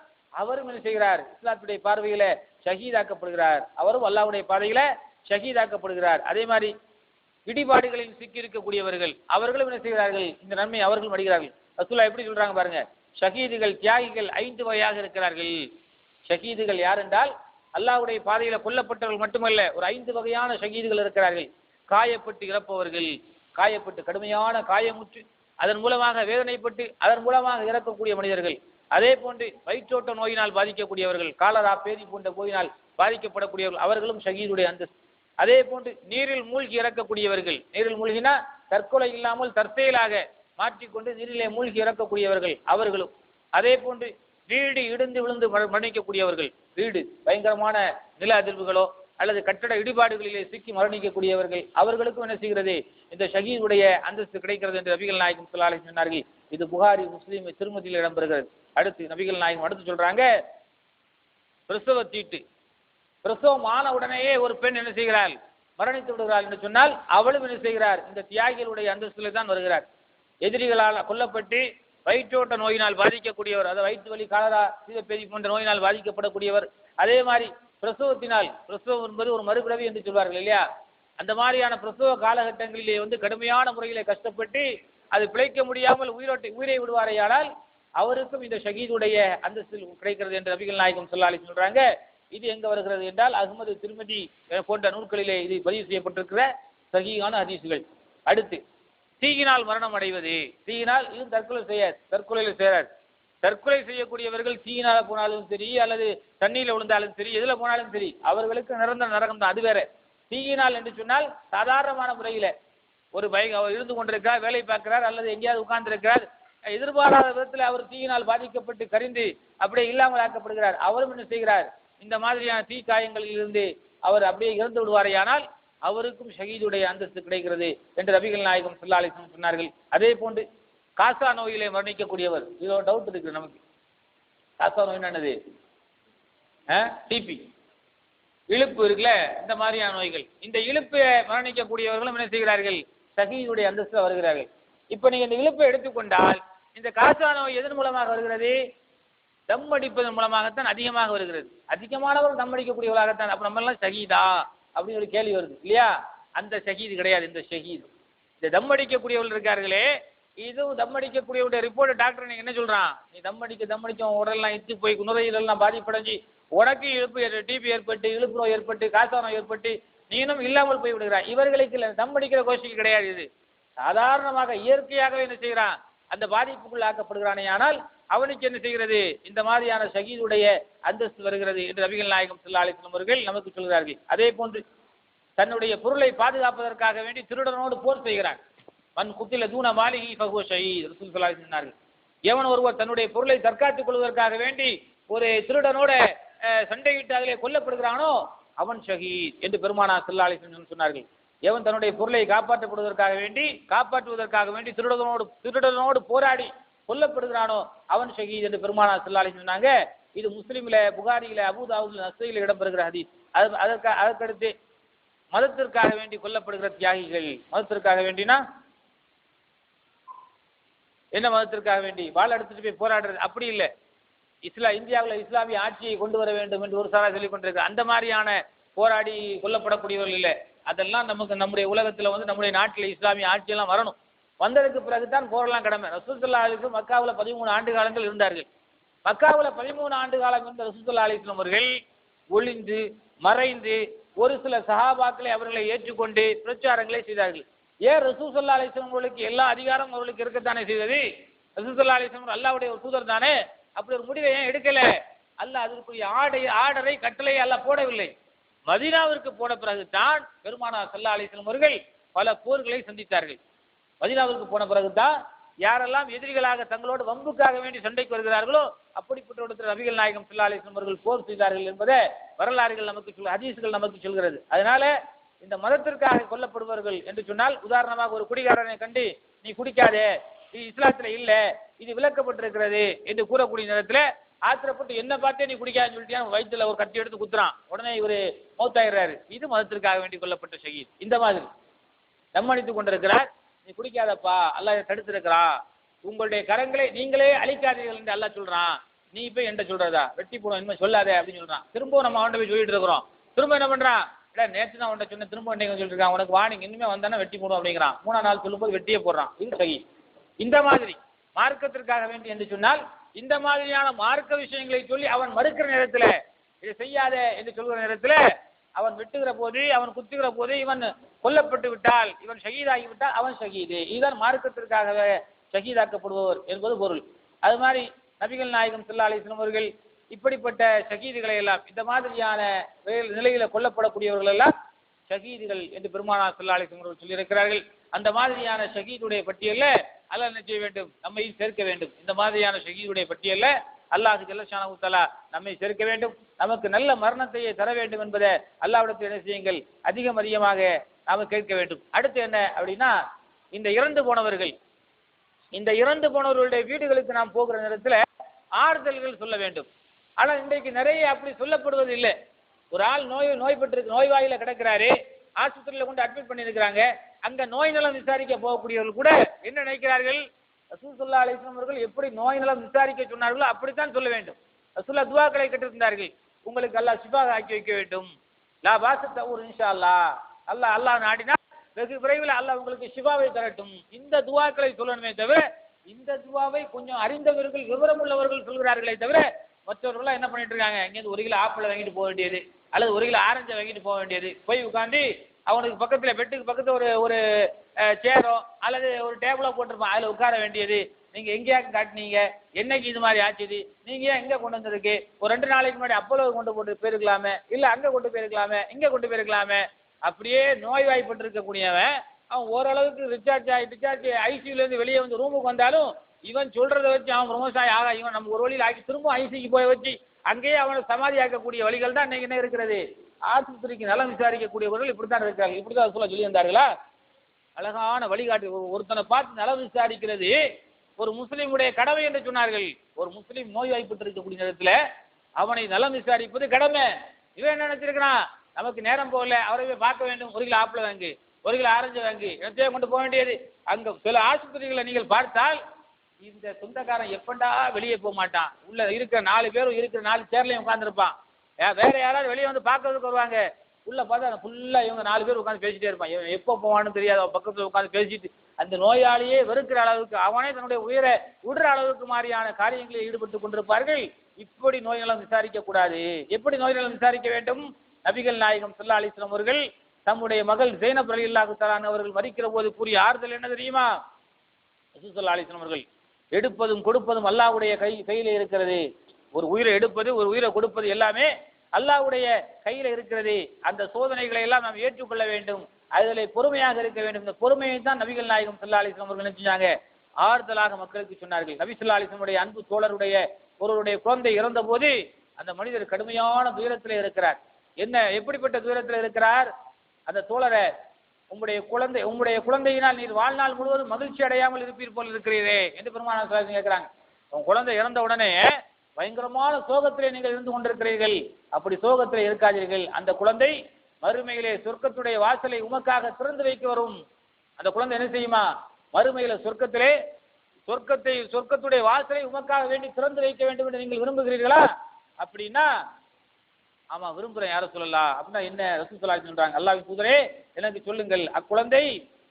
அவரும் என்ன செய்கிறார், இஸ்லாத்துடைய பார்வையில ஷஹீதாக்கப்படுகிறார். அவரும் அல்லாஹ்வுடைய பார்வையில ஷஹீதாக்கப்படுகிறார். அதே மாதிரி இடிபாடுகளில் சிக்கி இருக்கக்கூடியவர்கள் அவர்களும் என்ன செய்கிறார்கள், இந்த நன்மை அவர்களும் அடைகிறார்கள். ரசூலுல்லாஹ் எப்படி சொல்றாங்க பாருங்க, ஷஹீதுகள் தியாகிகள் 5 வகையாக இருக்கிறார்கள். ஷஹீதுகள் யார் என்றால் அல்லாஹ்வுடைய பாதையில கொல்லப்பட்டவர்கள் மட்டுமல்ல, ஒரு 5 வகையான ஷஹீதுகள் இருக்கிறார்கள். காயப்பட்டு இறப்பவர்கள், காயப்பட்டு கடுமையான காயமுற்று அதன் மூலமாக வேதனைப்பட்டு அதன் மூலமாக இறக்கக்கூடிய மனிதர்கள். அதே போன்று வயிற்றோட்ட நோயினால் பாதிக்கக்கூடியவர்கள், காலரா பேதி போன்ற நோயினால் பாதிக்கப்படக்கூடியவர்கள், அவர்களும் ஷஹீதுடைய அந்தஸ்து. அதே போன்று நீரில் மூழ்கி இறக்கக்கூடியவர்கள், நீரில் மூழ்கினா தற்கொலை இல்லாமல் தற்செயலாக மாற்றிக்கொண்டு நீரிலே மூழ்கி இறக்கக்கூடியவர்கள் அவர்களும். அதே போன்று வீடு இடிந்து விழுந்து மரணிக்கக்கூடியவர்கள், வீடு பயங்கரமான நில அதிர்வுகளோ அல்லது கட்டட இடிபாடுகளிலே சிக்கி மரணிக்கக்கூடியவர்கள் அவர்களுக்கும் என்ன செய்கிறது, இந்த ஷஹீதுடைய அந்தஸ்து கிடைக்கிறது என்று நபிகள் நாயகம் ஸல்லல்லாஹு அலைஹி சொன்னார்கள். இது புகாரி, முஸ்லிம், திருமதியில் இடம்பெறுகிறது. அடுத்து நபிகள் நாயகம் அடுத்து சொல்றாங்க, பிரசவ தீட்டு. பிரசவம் ஆன உடனேயே ஒரு பெண் என்ன செய்கிறாள், மரணித்து விடுகிறாள் என்று சொன்னால் அவளும் என்ன செய்கிறார், இந்த தியாகிகளுடைய அந்தஸ்தில் தான் வருகிறார். எதிரிகளால் கொல்லப்பட்டு வயிற்றோட்ட நோயினால் பாதிக்கக்கூடியவர், அதாவது வயிற்று வலி, காலரா, சீதப்பேதி போன்ற நோயினால் பாதிக்கப்படக்கூடியவர். அதே மாதிரி பிரசவம் என்பது ஒரு மறுபிறவி என்று சொல்வார்கள் இல்லையா, அந்த மாதிரியான பிரசவ காலகட்டங்களிலே கடுமையான முறையிலே கஷ்டப்பட்டு அது பிழைக்க முடியாமல் உயிரை விடுவாரையானால் அவருக்கும் இந்த ஷஹீதுடைய அந்தஸ்தில் கிடைக்கிறது என்று நபிகள் நாயகம் ஸல்லல்லாஹு அலைஹி சொல்றாங்க. இது எங்க வருகிறது என்றால் அஹ்மது, திருமதி போன்ற நூல்களிலே இது பதிவு செய்யப்பட்டிருக்கிற சஹீஹான ஹதீஸ்கள். அடுத்து தீயினால் மரணம் அடைவது. தீயினால் இது தற்கொலையில் செய்கிறார். தற்கொலை செய்யக்கூடியவர்கள் தீயினால போனாலும் சரி அல்லது தண்ணீரில் விழுந்தாலும் சரி எதுல போனாலும் சரி அவர்களுக்கு நிரந்தர நரகம் தான். அது வேற. தீயினால் என்று சொன்னால் சாதாரணமான முறையில ஒரு அவர் இருந்து கொண்டிருக்கிறார், வேலை பார்க்கிறார் அல்லது எங்கேயாவது உட்கார்ந்து இருக்கிறார், எதிர்பாராத விதத்தில் அவர் தீயினால் பாதிக்கப்பட்டு கரிந்து அப்படியே இல்லாமல் ஆக்கப்படுகிறார். அவரும் என்ன செய்கிறார், இந்த மாதிரியான தீ காயங்களில் இருந்து அவர் அப்படியே இறந்து விடுவாரையானால் அவருக்கும் ஷஹீதுடைய அந்தஸ்து கிடைக்கிறது என்று நபிகள் நாயகம் ஸல்லல்லாஹு அலைஹி வஸல்லம் சொன்னார்கள். அதே போன்று காசா நோயிலே மரணிக்கக்கூடியவர், இது ஒரு டவுட் இருக்கு நமக்கு. காசா நோய் என்னது, டிபி, இழுப்பு இருக்குல்ல, இந்த மாதிரியான நோய்கள். இந்த இழுப்பை மரணிக்கக்கூடியவர்களும் என்ன செய்கிறார்கள், ஷஹீதுடைய அந்தஸ்து வருகிறார்கள். இப்ப நீங்க இந்த இழுப்பை எடுத்துக்கொண்டால் இந்த காசா நோய் எதன் மூலமாக வருகிறது, தம் அடிப்பதன் மூலமாகத்தான் அதிகமாக வருகிறது. அதிகமானவர்கள் தம் அடிக்கக்கூடியவர்களாகத்தான். அப்ப நம்ம எல்லாம் ஷஹீதா அப்படின்னு ஒரு கேள்வி வருது இல்லையா. அந்த ஷஹீது கிடையாது. இந்த ஷஹீது இந்த தம் அடிக்கக்கூடியவர்கள் இருக்கார்களே, இதுவும் தம் அடிக்கக்கூடியவருடைய ரிப்போர்ட் டாக்டர் நீங்க என்ன சொல்றான், நீ தம் அடிக்க உடல்லாம் இத்து போய் நுரையீரல்லாம் பாதிப்படைஞ்சு உனக்கு இழுப்பு டிபி ஏற்பட்டு இழுப்பு நோய் ஏற்பட்டு காசா நோய் ஏற்பட்டு நீனும் இல்லாமல் போய் விடுகிறான். இவர்களுக்கு இல்லை, தம் அடிக்கிற கோஷிக்கு கிடையாது. இது சாதாரணமாக இயற்கையாகவே என்ன செய்கிறான், அந்த பாதிப்புக்குள் ஆக்கப்படுகிறானே, ஆனால் அவனுக்கு என்ன செய்கிறது, இந்த மாதிரியான ஷஹீதுடைய அந்தஸ்து வருகிறது என்று நபிகள் நாயகம் ஸல்லல்லாஹு அலைஹி வஸல்லம் அவர்கள் நமக்கு சொல்கிறார்கள். அதே போன்று தன்னுடைய பொருளை பாதுகாப்பதற்காக வேண்டி திருடனோடு போர் செய்கிறான். மன் குத்தில தூன மாலிஹி ஃபஹுவ ஷஹீத் ரசூல் ஸல்லல்லாஹு அலைஹி சொன்னார்கள். எவன் ஒருவர் தன்னுடைய பொருளை தற்காத்துக் கொள்வதற்காக வேண்டி ஒரு திருடனோட சண்டையிட்டு அதிலே கொல்லப்படுகிறானோ அவன் ஷஹீத் என்று பெருமானார் ஸல்லல்லாஹு அலைஹி வஸல்லம் சொன்னார்கள். எவன் தன்னுடைய பொருளை காப்பாற்றுவதற்காக வேண்டி திருடனோடு போராடி கொல்லப்படுகிறானோ அவன் ஷஹீத் என்று பெருமானார் ஸல்லல்லாஹு அலைஹி சொன்னாங்க. இது முஸ்லிம்ல, புகாரில, அபூதாவூதுல, நஸீல இடம்பெறுகிற ஹதீஸ். அதற்கடுத்து மதத்திற்காக வேண்டி கொல்லப்படுகிற தியாகிகள், மதத்திற்காக வேண்டினா என்ன, மதத்திற்காக வேண்டி வாள் எடுத்துட்டு போய் போராடுறது அப்படி இல்லை. இந்தியாவில் இஸ்லாமிய ஆட்சியை கொண்டு வர வேண்டும் என்று ஒரு சாரா சொல்லிக் கொண்டிருக்க அந்த மாதிரியான போராடி கொல்லப்படக்கூடியவர்கள் இல்லை. அதெல்லாம் நமக்கு நம்முடைய உலகத்தில் நம்முடைய நாட்டில் இஸ்லாமிய ஆட்சியெல்லாம் வரணும். வந்ததுக்கு பிறகுதான் போரெல்லாம் கடமை. ரசூல் ஸல்லல்லாஹு அலைஹி வஸல்லம் மக்காவில் 13 ஆண்டு காலங்கள் இருந்தார்கள். மக்காவில் 13 ஆண்டு காலம் இருந்த ரசூல் ஸல்லல்லாஹு அலைஹி வஸல்லம் அவர்கள் ஒளிந்து மறைந்து ஒரு சில சஹாபாக்களை அவர்களை ஏற்றுக்கொண்டு பிரச்சாரங்களை செய்தார்கள். ஏன் ரசூல் ஸல்லல்லாஹு அலைஹி வஸல்லம் அவர்களுக்கு எல்லா அதிகாரம் அவர்களுக்கு இருக்கத்தானே செய்தது? ரசூல் ஸல்லல்லாஹு அலைஹி வஸல்லம் அல்லாஹ்வுடைய ஒரு தூதர் தானே. அப்படி ஒரு முடிவை ஏன் எடுக்கல? அல்லாஹ் அதற்குரிய ஆர்டரை கட்டளையை அல்லாஹ் போடவில்லை. மதீனாவிற்கு போன பிறகு தான் பெருமானார் ஸல்லல்லாஹு அலைஹி வஸல்லம் அவர்கள் பல போர்களை சந்தித்தார்கள். மதீனாவிற்கு போன பிறகுதான் யாரெல்லாம் எதிரிகளாக தங்களோடு வம்புக்காக வேண்டி சண்டைக்கு வருகிறார்களோ அப்படிப்பட்ட இடத்துல நபிகள் நாயகம் ஸல்லல்லாஹு அலைஹி வஸல்லம் அவர்கள் போர் செய்தார்கள் என்பதை வரலாறுகள் நமக்கு ஹதீஸ்கள் நமக்கு சொல்கிறது. அதனால இந்த மதத்திற்காக கொல்லப்படுவார்கள் என்று சொன்னால், உதாரணமாக ஒரு குடிகாரனை கண்டு நீ குடிக்காதே, இது இஸ்லாத்துல இல்ல, இது விளக்கப்பட்டிருக்கிறது என்று கூறக்கூடிய நேரத்தில் ஆத்திரப்பட்டு என்ன பார்த்தே நீ குடிக்காதுன்னு சொல்லிட்டு வயிற்றுல ஒரு கட்டி எடுத்து குத்துறான், உடனே இவர் மௌத்தாயிடுறாரு. இது மதத்திற்காக வேண்டி கொல்லப்பட்ட ஷஹீத். இந்த மாதிரி நம்மடித்துக் கொண்டிருக்கிறார், நீ குடிக்காதப்பா, அல்லாஹ் தடுத்திருக்கிறா, உங்களுடைய கரங்களை நீங்களே அழிக்காதீர்கள் என்று அல்லாஹ் சொல்றான், நீ இப்ப என்ன சொல்றதா, வெட்டி போடும் இனிமே சொல்லாதே அப்படின்னு சொல்றான். திரும்பவும் நம்ம அவன்கிட்ட போய் சொல்லிட்டு இருக்கிறோம். திரும்ப என்ன பண்றான், நேற்று தான் அவன்கிட்ட சொன்ன, திரும்ப சொல்லிட்டு இருக்கான், உனக்கு வார்னிங், இனிமே வந்தானே வெட்டி போடும் அப்படிங்கிறான். 3ஆம் நாள் சொல்லும்போது வெட்டியே போடுறான். இது ஷஹீத். இந்த மாதிரி மார்க்கத்திற்காக வேண்டி என்று சொன்னால், இந்த மாதிரியான மார்க்க விஷயங்களை சொல்லி அவன் மறுக்கிற நேரத்தில், இதை செய்யாத என்று சொல்கிற நேரத்தில், அவன் வெட்டுகிற போது, அவன் குத்துகிற போது, இவன் கொல்லப்பட்டு விட்டால், இவன் ஷஹீதாகிவிட்டால் அவன் ஷஹீது. இதுதான் மார்க்கத்திற்காக ஷஹீதாக்கப்படுபவர் என்பது பொருள். அது மாதிரி நபிகள் நாயகம் ஸல்லல்லாஹு அலைஹி வஸல்லம் அவர்கள் இப்படிப்பட்ட ஷஹீதுகளை எல்லாம், இந்த மாதிரியான நிலையில கொல்லப்படக்கூடியவர்கள் எல்லாம் ஷஹீதுகள் என்று பெருமானார் ஸல்லல்லாஹு அலைஹி வஸல்லம் அவர்கள் சொல்லியிருக்கிறார்கள். அந்த மாதிரியான ஷஹீதுடைய பட்டியலில் அல்லாஹ் என்ன செய்ய வேண்டும், நம்மை சேர்க்க வேண்டும். இந்த மாதிரியான ஷஹீதுடைய பட்டியலில் அல்லாஹ் ஜல்ல ஷானஹு தஆலா நம்மை சேர்க்க வேண்டும், நமக்கு நல்ல மரணத்தையே தர வேண்டும் என்பதை அல்லாஹ்விடத்தில் என்ன செய்யுங்கள், அதிகமாக நாம கேட்க வேண்டும். அடுத்து என்ன அப்படின்னா, இந்த இறந்து போனவர்களுடைய வீடுகளுக்கு நாம் போகிற நேரத்தில் ஆறுதல்கள் சொல்ல வேண்டும். ஆனால் இன்றைக்கு நிறைய அப்படி சொல்லப்படுவது இல்லை. ஒரு ஆள் நோய்வாயில கிடக்கிறாரு, ஆஸ்பத்திரியில கொண்டு அட்மிட் பண்ணியிருக்கிறாங்க. அங்க நோய் நலம் விசாரிக்க போகக்கூடியவர்கள் கூட என்ன நினைக்கிறார்கள், ரசூல் ஸல்லல்லாஹு அலைஹி வஸல்லம் அவர்கள் எப்படி நோய் நலம் விசாரிக்க சொன்னார்களோ அப்படித்தான் சொல்ல வேண்டும். ரசூலுல்லாஹ் துஆக்களை கேட்டிருந்தார்கள், உங்களுக்கு அல்லாஹ் ஷிஃபா ஆக்கி வைக்க வேண்டும், லா பாஸ தஊர் இன்ஷா அல்லாஹ், அல்லாஹ் நாடினா வெகு விரைவில் அல்லாஹ் உங்களுக்கு ஷிஃபாவை தரட்டும். இந்த துஆக்களை சொல்லணுமே தவிர, இந்த துஆவை கொஞ்சம் அறிந்தவர்கள் விவரம் உள்ளவர்கள் சொல்கிறார்களே தவிர, மற்றவர்கள் என்ன பண்ணிட்டு இருக்காங்க, இங்கேருந்து 1 கிலோ ஆப்பிள் வாங்கிட்டு போக வேண்டியது, அல்லது 1 கிலோ ஆரஞ்சை வாங்கிட்டு போக வேண்டியது, போய் உட்காந்து அவனுக்கு பக்கத்தில் பெட்டுக்கு பக்கத்தில் ஒரு சேரோ அல்லது ஒரு டேபிளோ போட்டிருப்பான், அதில் உட்கார வேண்டியது. நீங்கள் எங்கேயாக்கு காட்டினீங்க, என்னைக்கு இது மாதிரி ஆச்சுது, நீங்கள் ஏன் எங்கே கொண்டு வந்திருக்கு, ஒரு 2 நாளைக்கு முன்னாடி அப்போலோ கொண்டு போட்டு போயிருக்கலாமே, இல்லை அங்கே கொண்டு போயிருக்கலாமே, இங்கே கொண்டு போயிருக்கலாமே. அப்படியே நோய்வாய்ப்பட்டு இருக்கக்கூடியவன் அவன் ஓரளவுக்கு டிஸ்சார்ஜ் ஐசியூலேருந்து வெளியே வந்து ரூமுக்கு வந்தாலும் இவன் சொல்றதை வச்சு அவன் ப்ரொமோஷன் ஆகா, இவன் நம்ம ஒரு வழியில் ஆக்கி திரும்ப ஐசிக்கு போய் வச்சு அங்கேயே அவனை சமாதி ஆக்கக்கூடிய வழிகள் தான் இன்னைக்கு என்ன இருக்கிறது. ஆஸ்பத்திரிக்கு நலம் விசாரிக்கக்கூடியவர்கள் இப்படித்தான் இருக்காங்க. இப்படிதான் சொல்லி வந்தார்களா, அழகான வழிகாட்டு. ஒருத்தனை பார்த்து நலம் விசாரிக்கிறது ஒரு முஸ்லீமுடைய கடமை என்று சொன்னார்கள். ஒரு முஸ்லீம் நோய்வாய்ப்பட்டு இருக்கக்கூடிய நேரத்தில் அவனை நலம் விசாரிப்பது கடமை. இவன் என்ன நினைச்சிருக்கிறான், நமக்கு நேரம் போகல, அவரை பார்க்க வேண்டும், 1 கிலோ ஆப்பிள் வாங்கி, 1 கிலோ ஆரஞ்சு வாங்கி இடத்தையே கொண்டு போக வேண்டியது. அங்க சில ஆஸ்பத்திரிகளை நீங்கள் பார்த்தால் இந்த சொந்தக்காரன் எப்பண்டா வெளியே போக மாட்டான், உள்ள இருக்கிற 4 பேரும் இருக்கிற 4 சேர்லையும் உட்காந்துருப்பான். வேற யாராவது வெளியே வந்து பார்க்கறதுக்கு வருவாங்க, உள்ள பார்த்தா ஃபுல்லா இவங்க 4 பேர் உட்காந்து பேசிட்டே இருப்பான். இவன் எப்போ போவான்னு தெரியாது, அவன் பக்கத்தில் உட்காந்து பேசிட்டு அந்த நோயாளியே வெறுக்கிற அளவுக்கு, அவனே தன்னுடைய உயிரை விடுற அளவுக்கு மாதிரியான காரியங்களில் ஈடுபட்டு கொண்டிருப்பார்கள். இப்படி நோய் நலம் விசாரிக்க கூடாது. எப்படி நோய் நலம் விசாரிக்க வேண்டும்? நபிகள் நாயகம் ஸல்லல்லாஹு அலைஹி வஸல்லம் அவர்கள் தம்முடைய மகள் ஸைனப் ரலியல்லாஹு தஆலா அவர்கள் மரிக்கிற போது கூறிய ஆறுதல் என்ன தெரியுமா? ரசூல் ஸல்லல்லாஹு அலைஹி வஸல்லம் அவர்கள், எடுப்பதும் கொடுப்பதும் அல்லாஹ்வுடைய கையில இருக்கிறது. ஒரு உயிரை எடுப்பது, ஒரு உயிரை கொடுப்பது எல்லாமே அல்லாஹ்வுடைய கையில இருக்கிறது. அந்த சோதனைகளை எல்லாம் நாம் ஏற்றுக்கொள்ள வேண்டும், அதில் பொறுமையாக இருக்க வேண்டும். இந்த பொறுமையை தான் நபிகள் நாயகம் ஸல்லல்லாஹு அலைஹி வஸல்லம் அவர்கள் நினைச்சாங்க, ஆறுதலாக மக்களுக்கு சொன்னார்கள். நபி ஸல்லல்லாஹு அலைஹி வஸல்லம் அன்பு தோழருடைய ஒருவருடைய குழந்தை இறந்த போது அந்த மனிதர் கடுமையான துயரத்தில் இருக்கிறார். என்ன எப்படிப்பட்ட துயரத்தில் இருக்கிறார்? அந்த தோழரை உம்முடைய குழந்தையினால் நீர் வாழ்நாள் முழுவதும் மகிழ்ச்சி அடையாமல் இருப்பீர் போல் இருக்கிறீரே என்று பெருமானார் ஸல்லல்லாஹு அலைஹி வஸல்லம் கேட்கிறாங்க. உன் குழந்தை இறந்த உடனே பயங்கரமான சோகத்திலே நீங்கள் இருந்து கொண்டிருக்கிறீர்கள், அப்படி சோகத்திலே இருக்காதீர்கள். அந்த குழந்தை மறுமையிலே சொர்க்கத்துடைய வாசலை உமக்காக திறந்து வைக்க வரும். அந்த குழந்தை என்ன செய்யுமா? மறுமையில சொர்க்கத்துடைய வாசலை உமக்காக வேண்டி திறந்து வைக்க வேண்டும் என்று நீங்கள் விரும்புகிறீர்களா? அப்படின்னா ஆமா விரும்புறேன் யார சொல்லலாம். அப்படின்னா என்ன? ரசூல் ஸல்லல்லாஹு அலைஹி வஸல்லம் சொல்றாங்க, அல்லாஹ்வின் தூதரே எனக்கு சொல்லுங்கள், அக்குழந்தை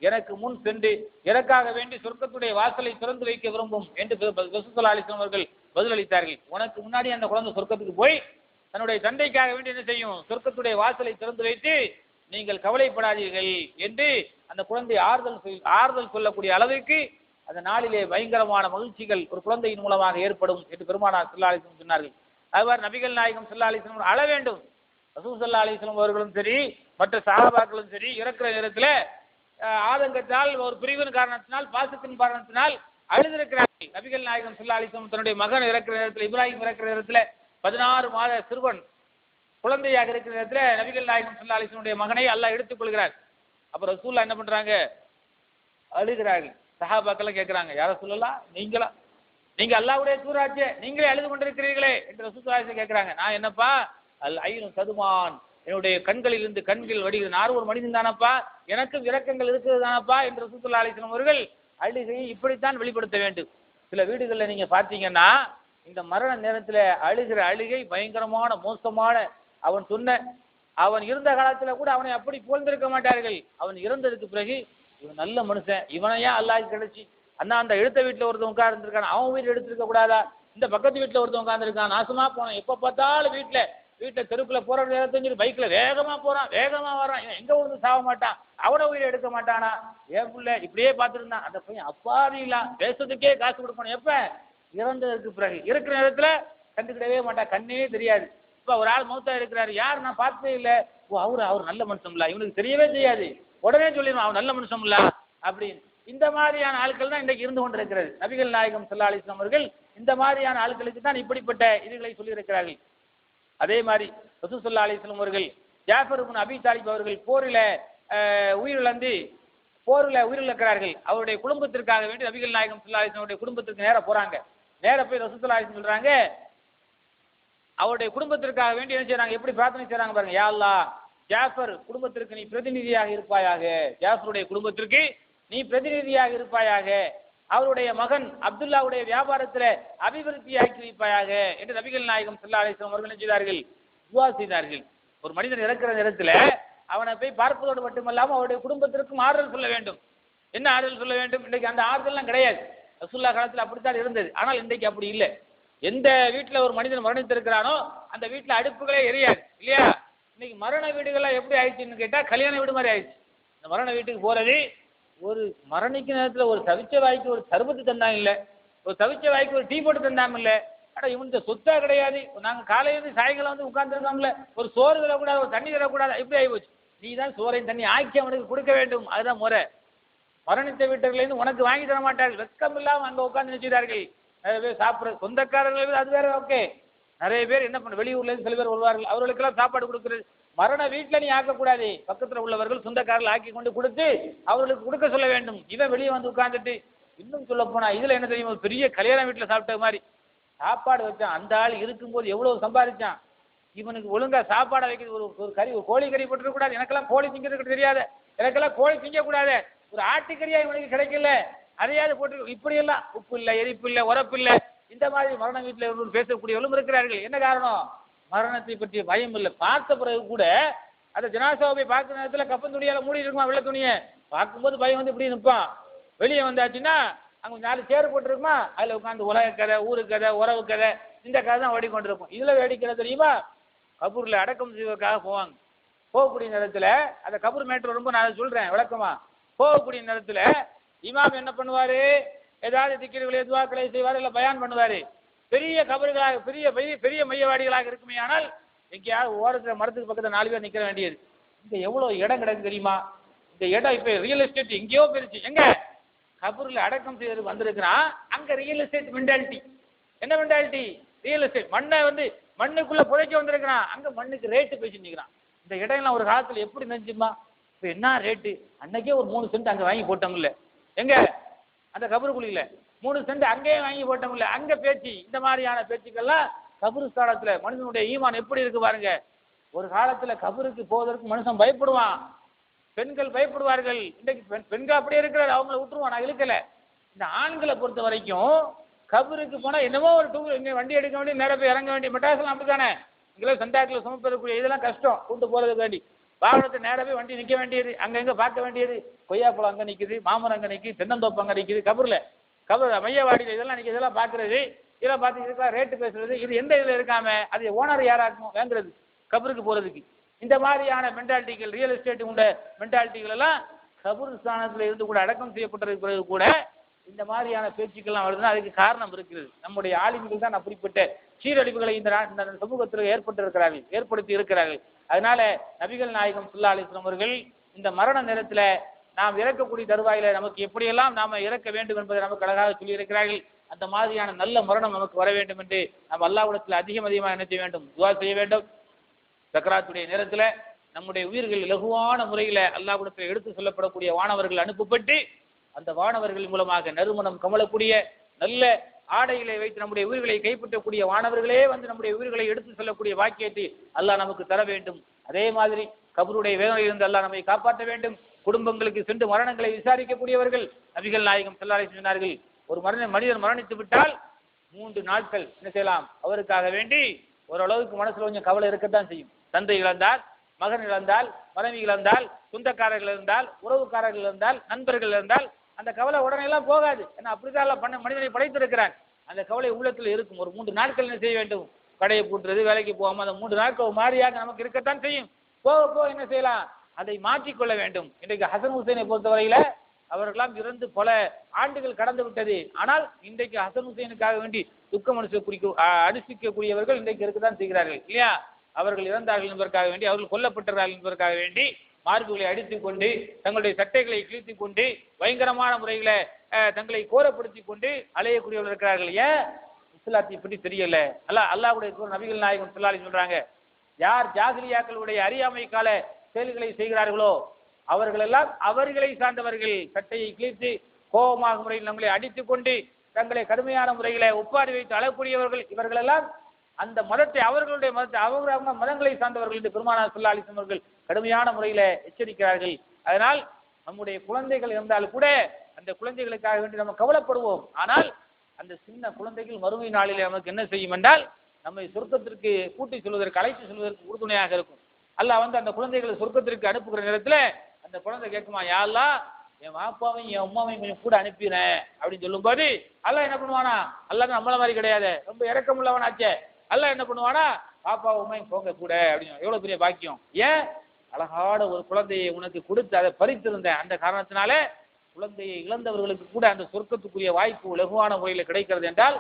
எனக்கு முன் சென்று எனக்காக வேண்டி சொர்க்கத்துடைய வாசலை திறந்து வைக்க விரும்பும் என்று ரசூல் ஸல்லல்லாஹு அலைஹி வஸல்லம் அவர்கள் பதிலளித்தார்கள். உனக்கு முன்னாடி அந்த குழந்தை சொர்க்கத்துக்கு போய் தன்னுடைய தந்தைக்காக வேண்டி என்ன செய்யும்? சொர்க்கத்துடைய வாசலை திறந்து வைத்து நீங்கள் கவலைப்படாதீர்கள் என்று அந்த குழந்தை ஆறுதல் சொல்லக்கூடிய அளவிற்கு அந்த நாளிலே பயங்கரமான மகிழ்ச்சிகள் ஒரு குழந்தையின் மூலமாக ஏற்படும் என்று பெருமானார் ஸல்லல்லாஹு அலைஹி வஸல்லம் சொன்னார்கள். அதுவாறு நபிகள் நாயகம் ஸல்லல்லாஹு அலைஹி வஸல்லம் அழ வேண்டும். ரசூல் ஸல்லல்லாஹு அலைஹி வஸல்லம் அவர்களும் சரி மற்ற சஹாபாக்களும் சரி இறக்கிற நேரத்தில் ஆதங்கத்தால் ஒரு பிரிவின் காரணத்தினால் பாசத்தின் காரணத்தினால் அழுதிருக்கிறார்கள். நபிகள் நாயகம் ஸல்லல்லாஹு அலைஹி வஸல்லம் தன்னுடைய மகன் இறக்கிற நேரத்தில், இப்ராஹிம் இறக்கிற நேரத்தில் 16 மாத சிறுவன் குழந்தையாக இருக்கிற நேரத்தில் நபிகள் நாயகம் ஸல்லல்லாஹு அலைஹி வஸல்லம் மகனை அல்லாஹ் எடுத்துக் கொள்கிறார். அப்ப ரசூலுல்லாஹ் என்ன பண்றாங்க? அழுகிறார்கள். சஹாபாக்கள் கேட்கிறாங்க, யார சொல்லலாம் நீங்க அல்லாஹ்வுடைய தூதராச்சே, நீங்களே அழுது கொண்டிருக்கிறீர்களே என்று ரசூல் ஸல்லல்லாஹு அலைஹி வஸல்லம் கேட்கிறாங்க. நான் என்னப்பா? அல் ஐனு சதுமான், என்னுடைய கண்களில் இருந்து கண்கள் வடிகிறது, நான் ஒரு மனிதன் தானப்பா, எனக்கும் இரக்கங்கள் இருக்கிறது தானப்பா என்று ரசூல் ஸல்லல்லாஹு அலைஹி வஸல்லம் அவர்கள் அழுகையை இப்படித்தான் வெளிப்படுத்த வேண்டும். சில வீடுகளில் நீங்க பார்த்தீங்கன்னா இந்த மரண நேரத்தில் அழுகிற அழுகை பயங்கரமான மோசமான, அவன் இருந்த காலத்தில் கூட அவனை அப்படி புகழ்ந்திருக்க மாட்டார்கள். அவன் இறந்ததுக்கு பிறகு இவன் நல்ல மனுஷன், இவனையா அல்லாஹ் கிடைச்சி அந்த எழுத்த வீட்டில் ஒருத்தன் உட்கார்ந்துருக்கான், அவன் வீட்டில் எடுத்துருக்க கூடாதா? இந்த பக்கத்து வீட்டில் ஒருத்தன் உட்கார்ந்துருக்கான், நாசமா போனான், எப்போ பார்த்தாலும் வீட்டில் தெருப்பில் போகிற நேரத்தை பைக்கில் வேகமாக போகிறான், வேகமாக வரான், இவன் எங்கே விழுந்து சாக மாட்டான், அவனை உயிரை எடுக்க மாட்டானா? என் பிள்ளை இப்படியே பார்த்துருந்தான். அந்த பையன் அப்பாவிலாம் பேசுறதுக்கே காசு கொடுக்கணும். எப்போ? இறந்ததற்கு பிறகு. இருக்கிற நேரத்தில் கண்டுக்கிடவே மாட்டான், கண்ணே தெரியாது. இப்போ ஒரு ஆள் மௌத்தா இருக்கிறாரு, யார் நான் பார்த்ததே இல்லை, ஓ அவர் நல்ல மனுஷன்ல, இவனுக்கு தெரியவே தெரியாது, உடனே சொல்லிடுவான் அவன் நல்ல மனுஷன்ல அப்படின்னு. இந்த மாதிரியான ஆட்கள் தான் இன்றைக்கு இருந்து கொண்டிருக்கிறது. நபிகள் நாயகம் ஸல்லல்லாஹு அலைஹி வஸல்லம் அவர்கள் இந்த மாதிரியான ஆட்களுக்கு தான் இப்படிப்பட்ட இதுகளை சொல்லியிருக்கிறார்கள். அதே மாதிரி ரசூல் ஸல்லல்லாஹு அலைஹி வஸல்லம் அவர்கள் ஜாஃபர் இப்னு அபி தாலிப் அவர்கள் போரில் உயிரிழக்கிறார்கள். அவருடைய குடும்பத்திற்காக வேண்டி நபிகள் நாயகம் ஸல்லல்லாஹு அலைஹி வஸல்லம் குடும்பத்திற்கு நேர போறாங்க. நேர போய் ரசூல் ஸல்லல்லாஹு அலைஹி வஸல்லம் சொல்றாங்க, அவருடைய குடும்பத்திற்காக வேண்டி என்ன செய்யறாங்க, எப்படி பிரார்த்தனை செய்யறாங்க பாருங்க. யா அல்லாஹ், ஜாஃபர் குடும்பத்திற்கு நீ பிரதிநிதியாக இருப்பாயாக, ஜாஃபருடைய குடும்பத்திற்கு நீ பிரதிநிதியாக இருப்பாயாக, அவருடைய மகன் அப்துல்லாவுடைய வியாபாரத்தில் அபிவிருத்தியாக்கி வைப்பாயாக என்று நபிகள் நாயகம் ஸல்லல்லாஹு அலைஹி வஸல்லம் அவர்கள் செய்தார்கள், துஆ செய்தார்கள். ஒரு மனிதன் இறக்கிற நேரத்தில் அவனை போய் பார்ப்பதோடு மட்டுமல்லாமல் அவருடைய குடும்பத்திற்கும் ஆறுதல் சொல்ல வேண்டும். என்ன ஆறுதல் சொல்ல வேண்டும்? இன்றைக்கு அந்த ஆறுதல்லாம் கிடையாது. ரசூலுல்லாஹ் காலத்தில் அப்படித்தான் இருந்தது. ஆனால் இன்றைக்கு அப்படி இல்லை. எந்த வீட்டில் ஒரு மனிதன் மரணித்திருக்கிறானோ அந்த வீட்டில் அடுப்புகளே எரியாது இல்லையா? இன்னைக்கு மரண வீடுகள்லாம் எப்படி ஆயிடுச்சுன்னு கேட்டால் கல்யாண வீடு மாதிரி ஆயிடுச்சு. இந்த மரண வீட்டுக்கு போகிறது, ஒரு மரணிக்க நேரத்தில் ஒரு தவிச்ச வாய்க்கு ஒரு சர்பத்து தந்தாங்க இல்லை, ஒரு தவிச்ச வாய்க்கு ஒரு டீ போட்டு தந்தாங்க இல்லை. ஆனால் இவனுக்கு சொத்தா கிடையாது, நாங்கள் காலையிலேருந்து சாயங்காலம் வந்து உட்கார்ந்துருக்காங்களே, ஒரு சோறு தரக்கூடாது, ஒரு தண்ணி தரக்கூடாது, இப்படி ஆகி போச்சு. நீ தான் சோறையும் தண்ணி ஆக்கி அவனுக்கு கொடுக்க வேண்டும், அதுதான் முறை. மரணித்த வீட்டர்களேருந்து உனக்கு வாங்கி தர மாட்டார்கள், வெட்கம் இல்லாமல் அங்கே உட்கார்ந்து நினைச்சுட்டார்கள். நிறைய பேர் சாப்பிட்ற சொந்தக்காரர்கள் அது வேற, ஓகே. நிறைய பேர் என்ன பண்ண, வெளியூர்லேருந்து சில பேர் வருவார்கள், அவர்களுக்கெல்லாம் சாப்பாடு கொடுக்குறது. மரண வீட்டில் நீ ஆக்கக்கூடாது, பக்கத்தில் உள்ளவர்கள் சொந்தக்காரர்கள் ஆக்கி கொண்டு கொடுத்து அவர்களுக்கு கொடுக்க சொல்ல வேண்டும். இவன் வெளியே வந்து உட்கார்ந்துட்டு, இன்னும் சொல்ல போனா இதில் என்ன தெரியுமா, பெரிய கல்யாண வீட்டில் சாப்பிட்ட மாதிரி சாப்பாடு வச்சான். அந்த ஆள் இருக்கும்போது எவ்வளவு சம்பாதிச்சான், இவனுக்கு ஒழுங்கா சாப்பாடை வைக்கிறது, ஒரு கறி, ஒரு கோழி கறி போட்டுருக்கூடாது, எனக்கெல்லாம் கோழி திங்கிறதுக்கு தெரியாது, எனக்கெல்லாம் கோழி திங்கக்கூடாது, ஒரு ஆட்டுக்கறியா இவனுக்கு கிடைக்கல, அதையாவது போட்டு, இப்படியெல்லாம் உப்பு இல்லை, எரிப்பு இல்லை, உரப்பு இல்லை, இந்த மாதிரி மரண வீட்டில் பேசக்கூடியவர்களும் இருக்கிறார்கள். என்ன காரணம்? மரணத்தை பற்றிய பயம் இல்லை. பார்த்த பிறகு கூட அந்த ஜனாசாவை பார்க்குற நேரத்தில் கப்பன் துணியால் மூடி இருக்குமா, வெள்ளை துணியை பார்க்கும்போது பயம் வந்து இப்படி நிற்பான். வெளியே வந்தாச்சுன்னா அங்கே 4 சேர் போட்டுருக்குமா, அதில் உட்காந்து உலக கதை, ஊரு கதை, உறவு கதை, இந்த கதை தான் ஓடிக்கொண்டிருக்கும். இதில் வேடிக்கை தெரியுமா, கபூரில் அடக்கம் செய்வதற்காக போவாங்க. போகக்கூடிய நேரத்தில் அந்த கபூர் மேட்ரு ரொம்ப நான் சொல்கிறேன் விளக்கமா. போகக்கூடிய நேரத்தில் இமாம் என்ன பண்ணுவார், ஏதாவது திக்கிரிகளை துவாக்களை செய்வார், இல்லை பயான் பண்ணுவார். பெரிய கபறுகளாக, பெரிய பெரிய பெரிய மையவாடிகளாக இருக்குமே, ஆனால் எங்கேயாவது ஓரத்தில் மரத்துக்கு பக்கத்தில் 4 பேர் நிற்க வேண்டியது. இங்கே எவ்வளோ இடம் கிடக்கு தெரியுமா? இந்த இடம் இப்போ ரியல் எஸ்டேட் எங்கேயோ போயிருச்சு. எங்க கபூரில் அடக்கம் செய்வதற்கு வந்திருக்கிறான், அங்கே ரியல் எஸ்டேட் மென்டாலிட்டி. என்ன மென்டாலிட்டி? Real estate. மண்ணை வந்து மண்ணுக்குள்ளே புதைக்க வந்திருக்கிறான், அங்கே மண்ணுக்கு ரேட்டு பேசிட்டு நிற்கிறான். இந்த இடம்லாம் ஒரு காலத்தில் எப்படி நினைச்சுமா, இப்ப என்ன ரேட்டு? அன்னைக்கே ஒரு 3 சென்ட் அங்க வாங்கி போட்டோம்ல, எங்க அந்த கபருக்குழியில 3 சென்ட் அங்கேயே வாங்கி போட்டோம்ல, அங்க பேச்சு. இந்த மாதிரியான பேச்சுக்கள்லாம் கபருஸ்தானத்துல மனிதனுடைய ஈமான் எப்படி இருக்கு பாருங்க. ஒரு காலத்துல கபருக்கு போவதற்கு மனுஷன் பயப்படுவான், பெண்கள் பயப்படுவார்கள். இன்றைக்கு பெண்கள் அப்படியே இருக்கிறார், அவங்கள விட்டுருவான், நான் இழுக்கல. இந்த ஆண்களை பொறுத்த வரைக்கும் கபருக்கு போனா என்னமோ ஒரு இங்க வண்டி எடுக்க வேண்டிய நேரம் போய் இறங்க வேண்டிய மெட்ராஸ்லாம் அப்படித்தானே. இங்கெல்லாம் சண்டாக்கில் சுமப்பெறக்கூடிய இதெல்லாம் கஷ்டம், கூட்டு போறதுக்கு வேண்டி வாகனத்தை நேரவே வண்டி நிற்க வேண்டியது, அங்கங்க பார்க்க வேண்டியது. கொய்யாப்பழம் அங்கே நிற்குது, மாமரம் அங்கே நிற்குது, தென்னந்தோப்பு அங்கே நிற்குது, கபர் மையவாடியில் இதெல்லாம் நிற்க, இதெல்லாம் பார்க்கறது, இதெல்லாம் பார்த்து இதுக்கெல்லாம் ரேட்டு பேசுறது. இது எந்த இதில் இருக்காம அது ஓனர் யாராக்கும் வாங்குறது கபருக்கு போறதுக்கு. இந்த மாதிரியான மென்டாலிட்டிகள், ரியல் எஸ்டேட் உண்ட மென்டாலிட்டிகள் எல்லாம் கபருஸ்தானத்தில் இருந்து கூட அடக்கம் செய்யப்பட்டதுக்கு பிறகு கூட இந்த மாதிரியான பேச்சுக்கள்லாம் வருதுன்னா அதுக்கு காரணம் இருக்கிறது. நம்முடைய ஆளுமைகள் தான் அப்படிப்பட்ட சீரழிவுகளை இந்த சமூகத்தில் ஏற்படுத்தி இருக்கிறார்கள். அதனால நபிகள் நாயகம் ஸல்லல்லாஹு அலைஹி வஸல்லம் அவர்கள் இந்த மரண நேரத்தில் நாம் இறக்கக்கூடிய தருவாயில நமக்கு எப்படியெல்லாம் நாம இறக்க வேண்டும் என்பதை நமக்கு அழகாக சொல்லி இருக்கிறார்கள். அந்த மாதிரியான நல்ல மரணம் நமக்கு வர வேண்டும் என்று நாம் அல்லாஹ்விடத்தில் அதிகமாக நினைக்க வேண்டும், துஆ செய்ய வேண்டும். சக்கராத்துடைய நேரத்தில் நம்முடைய உயிர்கள் இலகுவான முறையில் அல்லாஹ்விடத்தில் எடுத்து சொல்லப்படக்கூடிய வானவர்கள் அனுப்பப்பட்டு அந்த வானவர்கள் மூலமாக நறுமணம் கமலக்கூடிய நல்ல ஆடைகளை வைத்து நம்முடைய உயிர்களை கைப்பற்றக்கூடிய வானவர்களே வந்து நம்முடைய உயிர்களை எடுத்து சொல்லக்கூடிய வாக்கியத்தை அல்லாஹ் நமக்கு தர வேண்டும். அதே மாதிரி கபருடைய வேதனையிலிருந்து அல்லாஹ் நம்மை காப்பாற்ற வேண்டும். குடும்பங்களுக்கு சென்று மரணங்களை விசாரிக்கக்கூடியவர்கள் நபிகள் நாயகம் ஸல்லல்லாஹு அலைஹி வஸல்லம் சொன்னார்கள், ஒரு மனிதன் மரணித்து விட்டால் 3 நாட்கள் என்ன செய்யலாம், அவருக்காக வேண்டி ஓரளவுக்கு மனசுல கொஞ்சம் கவலை இருக்கத்தான் செய்யும். தந்தை இழந்தால், மகன் இழந்தால், மனைவி இழந்தால், சொந்தக்காரர்கள் இருந்தால், உறவுக்காரர்கள் இருந்தால், நண்பர்கள் இருந்தால் அந்த கவலை உடனே எல்லாம் போகாது. ஏன்னா அப்படிதான் பண்ண மனிதனை படைத்திருக்கிறான். அந்த கவலை உள்ளத்தில் இருக்கும். ஒரு 3 நாட்கள் என்ன செய்ய வேண்டும், கடையை பூட்டுறது, வேலைக்கு போகாம அந்த 3 நாட்கள் மாறியாக நமக்கு இருக்கத்தான் செய்யும். போக போக என்ன செய்யலாம், அதை மாற்றிக்கொள்ள வேண்டும். இன்றைக்கு ஹசன் ஹுசைனை பொறுத்தவரையில அவர்களெல்லாம் இறந்து பல ஆண்டுகள் கடந்து விட்டது. ஆனால் இன்றைக்கு ஹசன் ஹுசைனுக்காக வேண்டி துக்கம் அனுஷ்டிக்கக்கூடியவர்கள் இன்றைக்கு இருக்கத்தான் செய்கிறார்கள் இல்லையா. அவர்கள் இறந்தார்கள் என்பதற்காக வேண்டி, அவர்கள் கொல்லப்பட்டார்கள் என்பதற்காக வேண்டி மார்புகளை அடித்துக் கொண்டு, தங்களுடைய சட்டைகளை கிழித்துக் கொண்டு, பயங்கரமான முறையில தங்களை கோரப்படுத்திக் கொண்டு அலையக்கூடியவர்கள் இருக்கிறார்கள். ஏன் இஸ்லாத்தை பற்றி தெரியல. அல்லாஹ்வுடைய நபிகள் நாயகம் ஸல்லல்லாஹு அலைஹி சொல்றாங்க, யார் ஜாகிலியாக்களுடைய அறியாமை கால செயல்களை செய்கிறார்களோ அவர்கள் எல்லாம் அவர்களை சார்ந்தவர்கள். சட்டையை கிழித்து கோபமாக முறையில் நம்மளை அடித்துக் கொண்டு தங்களை கடுமையான முறையில ஒப்பாரி வைத்து அழக்கூடியவர்கள் இவர்கள் எல்லாம் அந்த மதத்தை அவர்களுடைய மதத்தை அவங்க மதங்களை சார்ந்தவர்கள் என்று பெருமானார் ஸல்லல்லாஹு அலைஹி வஸல்லம் அவர்கள் கடுமையான முறையில எச்சரிக்கிறார்கள். அதனால் நம்முடைய குழந்தைகள் இருந்தால் கூட அந்த குழந்தைகளுக்காக வேண்டி நம்ம கவலைப்படுவோம். ஆனால் அந்த சின்ன குழந்தைகள் மறுமை நாளிலே நமக்கு என்ன செய்யும் என்றால் நம்மை சொர்க்கத்திற்கு கூட்டி சொல்வதற்கு, அழைத்து சொல்வதற்கு உறுதுணையாக இருக்கும். அல்லாஹ் வந்து அந்த குழந்தைகளை சொர்க்கத்திற்கு அனுப்புகிற நேரத்தில் அந்த குழந்தை கேட்குமா, யா அல்லாஹ் என் வாப்பாவையும் என் அம்மாவையும் கொஞ்சம் கூட அனுப்பினேன் அப்படின்னு சொல்லும்போது அல்லாஹ் என்ன பண்ணுவானா, அல்லாஹ் நம்மள மாதிரி கிடையாது, ரொம்ப இறக்கமுள்ளவனாச்சே. அல்லாஹ் என்ன பண்ணுவானா, பாப்பா உண்மையும் போங்க கூட அப்படின்னு. எவ்வளவு பெரிய பாக்கியம். ஏன், அழகான ஒரு குழந்தையை உனக்கு கொடுத்து அதை பறித்திருந்தேன். அந்த காரணத்தினால குழந்தையை இழந்தவர்களுக்கு கூட அந்த சொர்க்கத்துக்குரிய வாய்ப்பு லகுவான முறையில் கிடைக்கிறது என்றால்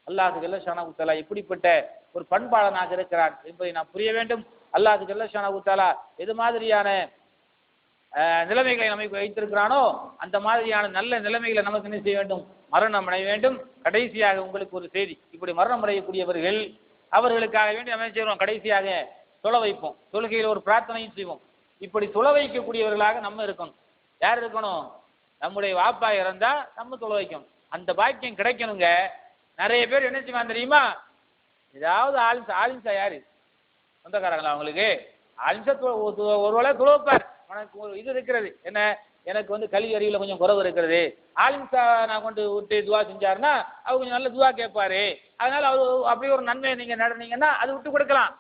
அல்லாஹ் ஜல்ல ஷானஹு தஆலா எப்படிப்பட்ட ஒரு பண்பாளனாக இருக்கிறார் என்பதை நாம் புரிய வேண்டும். அல்லாஹ் ஜல்ல ஷானஹு தஆலா எது மாதிரியான நிலைமைகளை நமக்கு வைத்திருக்கிறானோ அந்த மாதிரியான நல்ல நிலைமைகளை நமக்கு என்ன செய்ய வேண்டும், மரணம் அடைய வேண்டும். கடைசியாக உங்களுக்கு ஒரு செய்தி, இப்படி மரணம் அடையக்கூடியவர்கள் அவர்களுக்காக வேண்டி நம்ம செய்வோம், கடைசியாக தொலை வைப்போம், தொழுகையில் ஒரு பிரார்த்தனையும் செய்வோம். இப்படி தொலை வைக்கக்கூடியவர்களாக நம்ம இருக்கணும். யார் இருக்கணும், நம்முடைய வாப்பா இறந்தா நம்ம தொலை வைக்கணும். அந்த பாக்கியம் கிடைக்கணுங்க. நிறைய பேர் என்ன செய்வாங்க தெரியுமா, ஏதாவது ஆலிம்சா யாரு சொந்தக்காரங்களா அவங்களுக்கு, ஆலிம்சா ஒருவேளை தொலை வைப்பார். உனக்கு ஒரு இது இருக்கிறது என்ன, எனக்கு வந்து கல்வி அறிவில் கொஞ்சம் குறைவு இருக்கிறது, ஆலிம்சா நான் கொண்டு விட்டு துவா செஞ்சாருன்னா அவர் கொஞ்சம் நல்ல துவா கேட்பாரு, அதனால அவர் அப்படி ஒரு நன்மையை நீங்க நடனீங்கன்னா அது விட்டு கொடுக்கலாம்.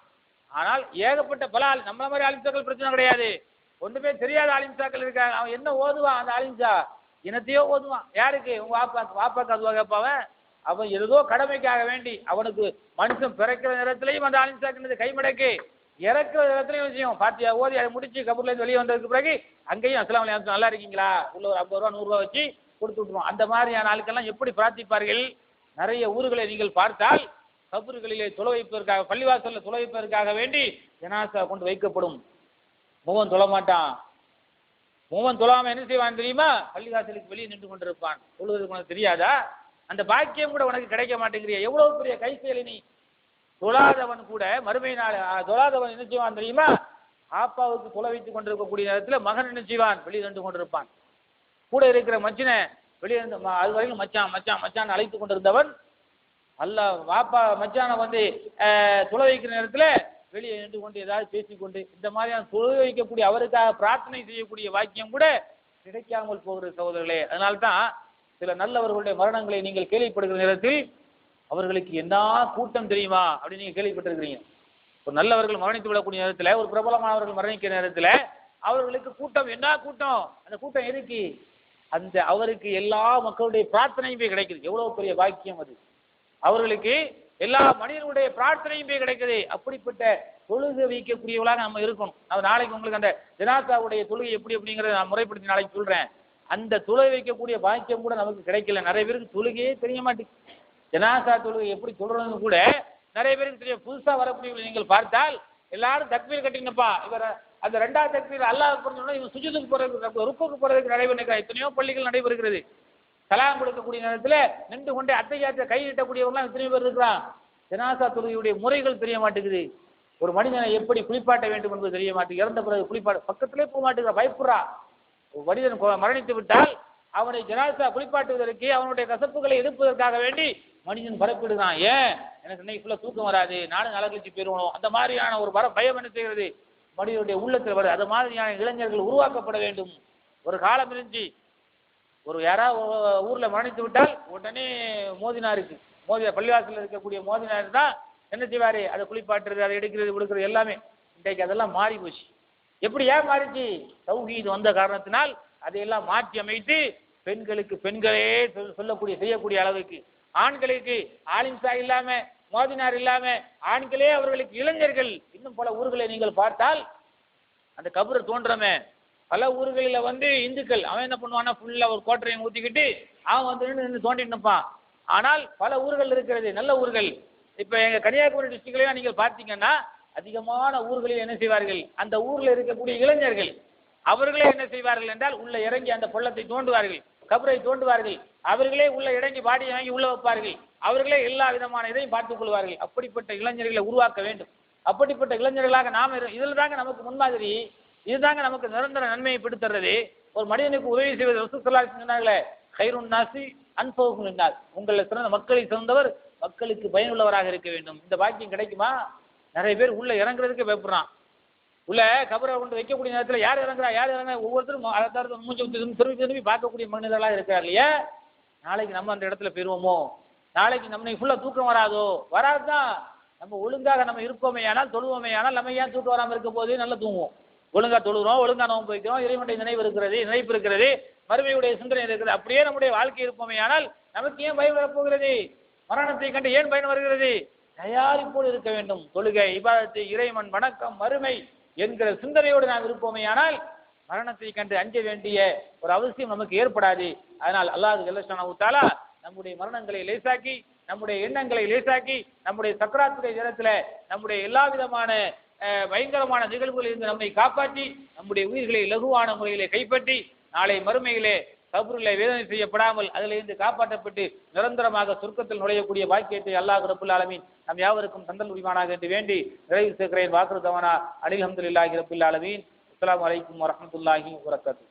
ஆனால் ஏகப்பட்ட பல நம்மள மாதிரி ஆலிம்சாக்கள் பிரச்சனை கிடையாது. ஒன்றுமே தெரியாத ஆலிம்சாக்கள் இருக்காங்க. அவன் என்ன ஓதுவான், அந்த ஆலிம்சா இனத்தையோ ஓதுவான். யாருக்கு, உங்க வாப்பாக்கு அதுவா கேட்பாவன். அவன் ஏதோ கடமைக்காக வேண்டி அவனுக்கு மனுஷன் பிறக்கிற நேரத்திலையும் அந்த ஆலிம்சாக்கு கைமடக்கு, இறக்குற நேரத்திலையும் விஷயம் பாத்தியா ஓதி அதை முடிச்சு கபூர்ல இருந்து வெளியே வந்ததுக்கு பிறகு அங்கேயும் அஸ்ஸலாமு அலைக்கும் நல்லா இருக்கீங்களா, உள்ள ஒரு 50 ரூபா 100 ரூபா வச்சு கொடுத்து விட்டுருவோம். அந்த மாதிரியான ஆளுக்கெல்லாம் எப்படி பிரார்த்திப்பார்கள். நிறைய ஊர்களை நீங்கள் பார்த்தால் கபறுகளிலே தொலை வைப்பதற்காக, பள்ளிவாசலில் தொலை வைப்பதற்காக வேண்டி ஜனாசா கொண்டு வைக்கப்படும். முகன் தொழ மாட்டான். முகன் தொழாம என்ன செய்வான் தெரியுமா, பள்ளிவாசலுக்கு வெளியே நின்று கொண்டிருப்பான். தொழுவதற்கு உனக்கு தெரியாதா, அந்த பாக்கியம் கூட உனக்கு கிடைக்க மாட்டேங்கிறிய. எவ்வளவு பெரிய கை செயலை நீ. தொழாதவன் கூட மறுமை நாள் தொழாதவன் என்ன செய்வான் தெரியுமா, ஆப்பாவுக்கு தொலை வைத்துக் கொண்டிருக்கக்கூடிய நேரத்தில் மகன் என்ன செய்வான், வெளியே நின்று கொண்டிருப்பான். கூட இருக்கிற மச்சினை வெளியே இருந்து அது வரைக்கும் மச்சான் மச்சான் மச்சான் அழைத்து கொண்டிருந்தவன் அல்ல வாப்பா மச்சானை வந்து தொலை வைக்கிற நேரத்தில் வெளியே நின்று கொண்டு ஏதாவது பேசிக்கொண்டு இந்த மாதிரியான தொலை வைக்கக்கூடிய அவருக்காக பிரார்த்தனை செய்யக்கூடிய வாக்கியம் கூட கிடைக்காமல் போகிற சகோதரர்களே. அதனால்தான் சில நல்லவர்களுடைய மரணங்களை நீங்கள் கேள்விப்படுகிற நேரத்தில் அவர்களுக்கு என்ன கூட்டம் தெரியுமா அப்படின்னு நீங்க கேள்விப்பட்டிருக்கிறீங்க. ஒரு நல்லவர்கள் மரணித்து விடக்கூடிய நேரத்தில், ஒரு பிரபலமானவர்கள் மரணிக்கிற நேரத்தில் அவர்களுக்கு கூட்டம் என்ன கூட்டம், அந்த கூட்டம் எதுக்கு, அந்த அவருக்கு எல்லா மக்களுடைய பிரார்த்தனையும் போய் கிடைக்குது. எவ்வளவு பெரிய வாக்கியம் அது. அவர்களுக்கு எல்லா மனிதர்களுடைய பிரார்த்தனையும் போய் கிடைக்குது. அப்படிப்பட்ட தொழுகை வைக்கக்கூடியவளாக நம்ம இருக்கணும். அது நாளைக்கு உங்களுக்கு அந்த ஜனாசாவுடைய தொழுகை எப்படி அப்படிங்கிறத நான் முறைப்படுத்தி நாளைக்கு சொல்றேன். அந்த தொழுகை வைக்கக்கூடிய வாக்கியம் கூட நமக்கு கிடைக்கல. நிறைய பேருக்கு தொழுகையே தெரிய மாட்டேங்குது. ஜனாசா தொழுகை எப்படி சொல்றதுன்னு கூட நிறைய பேருக்கு தெரியும். புதுசா வரக்கூடியவங்களை நீங்கள் பார்த்தால் எல்லாரும் தக்பீர் கட்டிங்கப்பா, இவர் அந்த ரெண்டாவது தக்பீர் அல்லாஹ் புரிஞ்சோம்னா இவன் சுஜூதுக்கு போறதுக்கு ருக்குக்கு போறதுக்கு நடைபெறுகிற எத்தனையோ பள்ளிகள் நடைபெறுகிறது. சலாம் கொடுக்கக்கூடிய நேரத்தில் நின்று கொண்டே அத்தையாத்த கை நீட்டக்கூடியவங்களாம் எத்தனையோ பேர் இருக்கிறான். ஜனாசா தொழுகையுடைய முறைகள் தெரிய மாட்டேங்குது. ஒரு மனிதனை எப்படி குளிப்பாட்ட வேண்டும் என்பது தெரிய மாட்டேங்குது. இறந்த பிறகு குளிப்பாட்ட பக்கத்திலே போக மாட்டேங்கிற, பயப்புறா. ஒரு மனிதன் மரணித்து விட்டால் அவனை ஜனாசா குளிப்பாட்டுவதற்கு அவனுடைய கசப்புகளை எதிர்ப்பதற்காக வேண்டி மனிதன் பரப்பிடுதான். ஏன் எனக்கு இன்னைக்கு ஃபுல்லாக தூக்கம் வராது, நானும் நலக்கழிச்சு போயிருவணும், அந்த மாதிரியான ஒரு பயம் என்ன செய்கிறது மனிதனுடைய உள்ளத்தில் வருது. அது மாதிரியான இளைஞர்கள் உருவாக்கப்பட வேண்டும். ஒரு காலம் இருந்துச்சு, ஒரு யாராவது ஊர்ல மரணித்து விட்டால் உடனே மோதினாருக்கு பள்ளிவாசலில் இருக்கக்கூடிய மோதினார் தான் என்ன செய்வாரு, அதை குளிப்பாட்டுறது, அதை எடுக்கிறது, விடுக்கிறது எல்லாமே. இன்றைக்கு அதெல்லாம் மாறி போச்சு. எப்படி ஏன் மாறிச்சு, தௌஹீத் வந்த காரணத்தினால் அதையெல்லாம் மாற்றி அமைத்து பெண்களுக்கு பெண்களே சொல்லக்கூடிய செய்யக்கூடிய அளவுக்கு, ஆண்களுக்கு ஆலிம்சா இல்லாம மோதினார் இல்லாம ஆண்களே அவர்களுக்கு இளைஞர்கள். இன்னும் பல ஊர்களை நீங்கள் பார்த்தால் அந்த கபரை தோன்றமே பல ஊர்களில் வந்து இந்துக்கள் அவன் என்ன பண்ணுவான்னா ஃபுல்லா ஒரு கோட்டரையும் ஊத்திக்கிட்டு அவன் வந்து நின்று தோண்டிட்டு நிற்பான். ஆனால் பல ஊர்கள் இருக்கிறது நல்ல ஊர்கள். இப்ப எங்க கன்னியாகுமரி டிஸ்ட்ரிக்ட்லயும் நீங்கள் பார்த்தீங்கன்னா அதிகமான ஊர்களில் என்ன செய்வார்கள், அந்த ஊர்ல இருக்கக்கூடிய இளைஞர்கள் அவர்களே என்ன செய்வார்கள் என்றால் உள்ள இறங்கி அந்த பள்ளத்தை தோண்டுவார்கள், கபரை தோண்டுவார்கள். அவர்களே உள்ள இறங்கி பாடியை வாங்கி உள்ள வைப்பார்கள். அவர்களே எல்லா விதமான இதையும் பார்த்துக் கொள்வார்கள். அப்படிப்பட்ட இளைஞர்களை உருவாக்க வேண்டும். அப்படிப்பட்ட இளைஞர்களாக நாம் இதில் தாங்க நமக்கு முன்மாதிரி, இதுதாங்க நமக்கு நிரந்தர நன்மையை பிடித்தர்றது. ஒரு மனிதனுக்கு உதவி செய்வது ரசூலுல்லாஹி ஸல்லல்லாஹு அலைஹி வஸல்லம் சொன்னாங்களே, கைருன் நாசி அன்ஃபுஹும் லின்னாஸ், உங்களை சிறந்த மக்களை சிறந்தவர் மக்களுக்கு பயனுள்ளவராக இருக்க வேண்டும். இந்த பாக்கியம் கிடைக்குமா? நிறைய பேர் உள்ள இறங்குறதுக்கு பயப்படுறான். உள்ள கபரை கொண்டு வைக்கக்கூடிய நேரத்தில் யார் இறங்குறா ஒவ்வொருத்தரும் அடுத்த மூஞ்சி திரும்பி திரும்பி பார்க்கக்கூடிய மனிதர்களாக இருக்கிறார் இல்லையா. நாளைக்கு நம்ம அந்த இடத்துல பெறுவோமோ, நாளைக்கு நம்ம ஃபுல்லாக தூக்கம் வராதுதான். நம்ம ஒழுங்காக நம்ம இருப்போமே ஆனால் தொழுவோமே ஆனால் நம்ம ஏன் தூக்கம் வராமல் இருக்க போது நல்லா தூங்குவோம். ஒழுங்கா தொழுகிறோம், ஒழுங்கா நோன்பு வைக்கிறோம், இறைவனுடைய நினைவு இருக்கிறது, மறுமையுடைய சிந்தனை இருக்கிறது. அப்படியே நம்முடைய வாழ்க்கை இருப்போமே ஆனால் நமக்கு ஏன் பயம் வரப்போகிறது, மரணத்தை கண்டு ஏன் பயன் வருகிறது? தயாரிப்போடு இருக்க வேண்டும். தொழுகை, இபாதத்து, இறைவன், வணக்கம், மறுமை என்கிற சிந்தனையோடு நாம் இருப்போமே ஆனால் மரணத்தை கண்டு அஞ்ச வேண்டிய ஒரு அவசியம் நமக்கு ஏற்படாது. அதனால் அல்லாஹ் ஜல்ல ஷானஹு தஆலா நம்முடைய மரணங்களை லேசாக்கி, நம்முடைய எண்ணங்களை லேசாக்கி, நம்முடைய சக்கராத்துடைய நேரத்தில் நம்முடைய எல்லா விதமான பயங்கரமான நிகழ்வுகளில் இருந்து நம்மை காப்பாற்றி, நம்முடைய உயிர்களை இலகுவான முறையிலே கைப்பற்றி, நாளை மறுமையிலே கபரிலே வேதனை செய்யப்படாமல் அதிலிருந்து காப்பாற்றப்பட்டு நிரந்தரமாக சொர்க்கத்தில் நுழையக்கூடிய பாக்கியத்தை அல்லாஹ் ரப்புல் ஆலமீன் நம் யாவருக்கும் தந்தல் உரிமானாக என்று வேண்டி நிறைவு சேர்க்கிறேன். வாக்குறுதவனா அல்ஹம்துலில்லாஹி ரப்பில் ஆலமீன். அஸ்ஸலாமு அலைக்கும் வரஹ்மத்துல்லாஹி வபரகாத்துஹு.